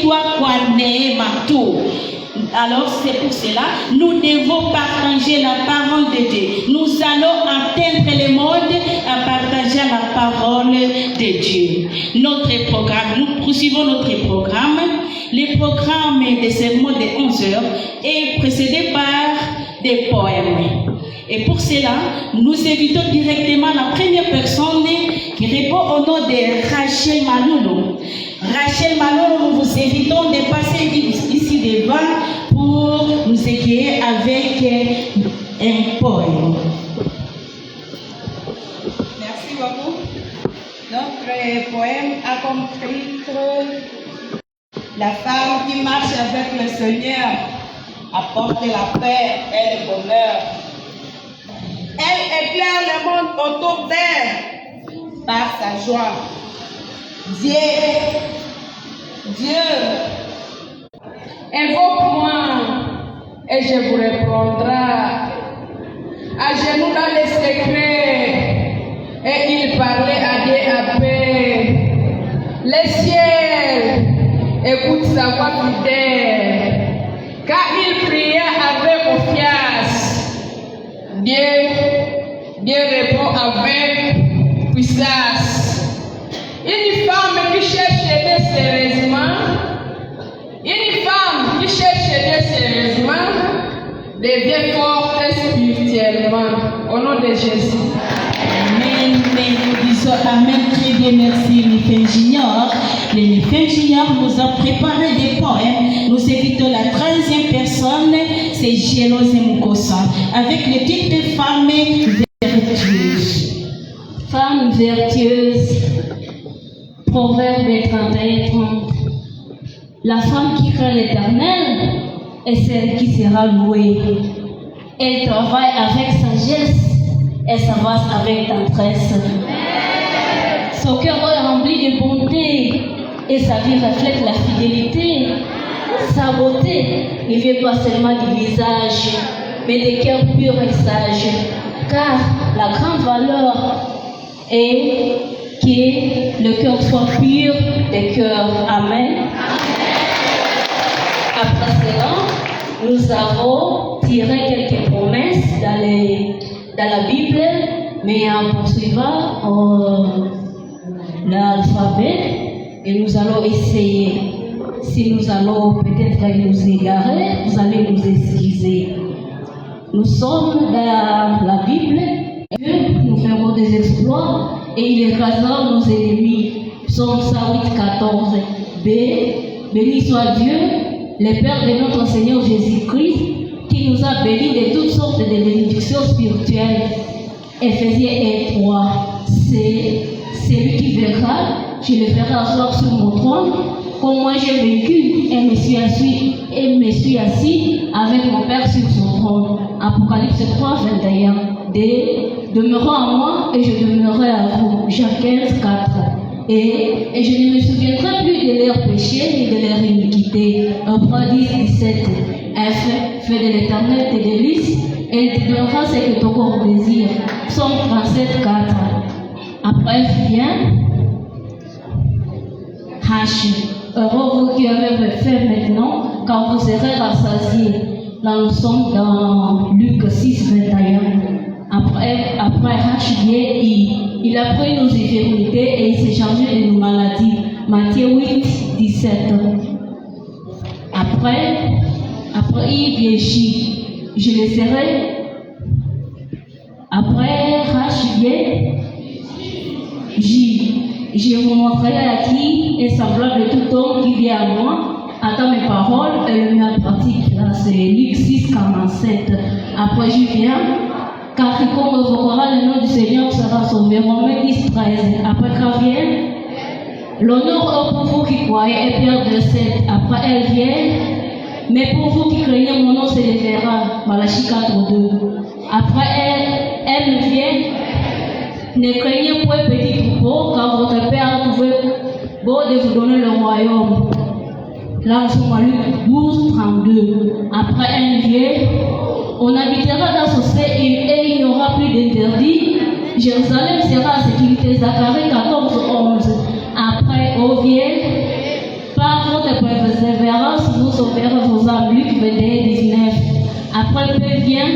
kuitwa kwa neema tu. Alors c'est pour cela, nous devons partager la parole de Dieu. Nous allons atteindre le monde en partageant la parole de Dieu. Notre programme, nous poursuivons notre programme. Le programme des sermons de 11 heures est précédé par des poèmes. Et pour cela, nous invitons directement la première personne qui répond au nom de Rachel Maloulou. Rachel Maloulou, nous vous invitons de passer ici devant pour nous égayer avec un poème. Merci beaucoup. Notre poème a comme titre La femme qui marche avec le Seigneur apporte la paix et le bonheur. Elle éclaire le monde autour d'elle par sa joie. Dieu, invoque-moi et je vous répondrai. À genoux dans les secrets, et il parlait à Dieu à paix. Le ciel écoute sa voix fidèle, car il pria avec confiance. Dieu répond avec puissance. Une femme qui cherche Dieu sérieusement, devient forte spirituellement. Au nom de Jésus. Amen. Nous disons Amen. Très bien, merci Michael Junior. Le Michael Junior nous a préparé des poèmes. Nous invitons la 13e personne, c'est Gélos Mukosa, avec le titre Femme vertueuse. Femme vertueuse. Proverbe 31:30. La femme qui craint l'Éternel est celle qui sera louée. Elle travaille avec sagesse et s'avance avec tendresse. Son cœur est rempli de bonté et sa vie reflète la fidélité. Sa beauté ne vient pas seulement du visage, mais des cœurs purs et sages. Car la grande valeur est que le cœur soit pur des cœurs. Amen. Après cela, nous avons tiré quelques promesses dans la Bible, mais en poursuivant l'alphabet, et nous allons essayer. Si nous allons peut-être nous égarer, vous allez nous excuser. Nous sommes dans la Bible, nous ferons des exploits et il écrasera nos ennemis. Psaume 108:14. B. Béni soit Dieu, le Père de notre Seigneur Jésus-Christ, qui nous a bénis de toutes sortes de bénédictions spirituelles. Éphésiens 1:3. C. Celui qui verra, je le ferai asseoir sur mon trône, comme moi j'ai vécu et me suis assis avec mon Père sur son trône. Apocalypse 3:21. D. Demeurons en moi et je demeurerai à vous. Jean 15:4. Et je ne me souviendrai plus de leurs péchés ni de leur iniquité. Hébreux 10:17. F. Fais de l'Éternel tes délices et il te donnera ce que ton corps désire. Psaume 37:4. Après vient H. Heureux vous qui avez fait maintenant, car vous serez rassasiés. Là nous sommes dans Luc 6:21. Après H vient I. Il a pris nos infirmités et il s'est chargé de nos maladies. Matthieu 8:17. Après I vient J. Je le serai. Après H vient J. Je vous montrerai à qui est semblable de tout homme qui vient à moi, attend mes paroles et le met en pratique. Là, c'est Luc 6:47. Après, je viens, car quiconque invoquera le nom du Seigneur sera sauvé. Romains 10:13. Après, quand vient, l'honneur est pour vous qui croyez et Pierre 2:7. Après, elle vient, mais pour vous qui craignez mon nom s'élèvera. Malachie 4:2. Après, elle vient. Ne craignez point petit troupeau, car votre Père a trouvé beau de vous donner le royaume. Là, nous sommes à Luc 12:32. Après un vieil, on habitera dans ce sein et il n'y aura plus d'interdit. Jérusalem sera à sécurité. Zacharie 14:11. Après, au vieil, Par votre persévérance, vous sauverez vos âmes. Luc 21, 19. Après peu vient,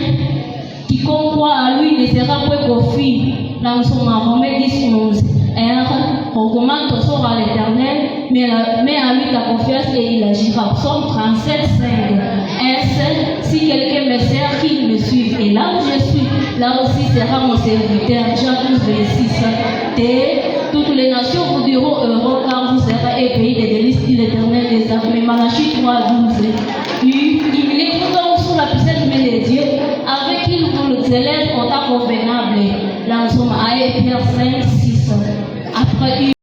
quiconque croit à lui ne sera point confus. Dans son Romains 10, 11. R. Recommande ton sort à l'Éternel, mais à lui ta confiance et il agira. Psaume 37, 5. S. Si quelqu'un me sert, qu'il me suive. Et là où je suis, là aussi sera mon serviteur. Jean 12, 26. T. Toutes les nations vous diront heureux, car vous serez un pays de délices, dit l'Éternel des armées. Malachie 3, 12. U. Illuminez-vous sous la puissance de Dieu, avec qui vous le élève en temps convenable. Dans son Pierre 5, 6. Après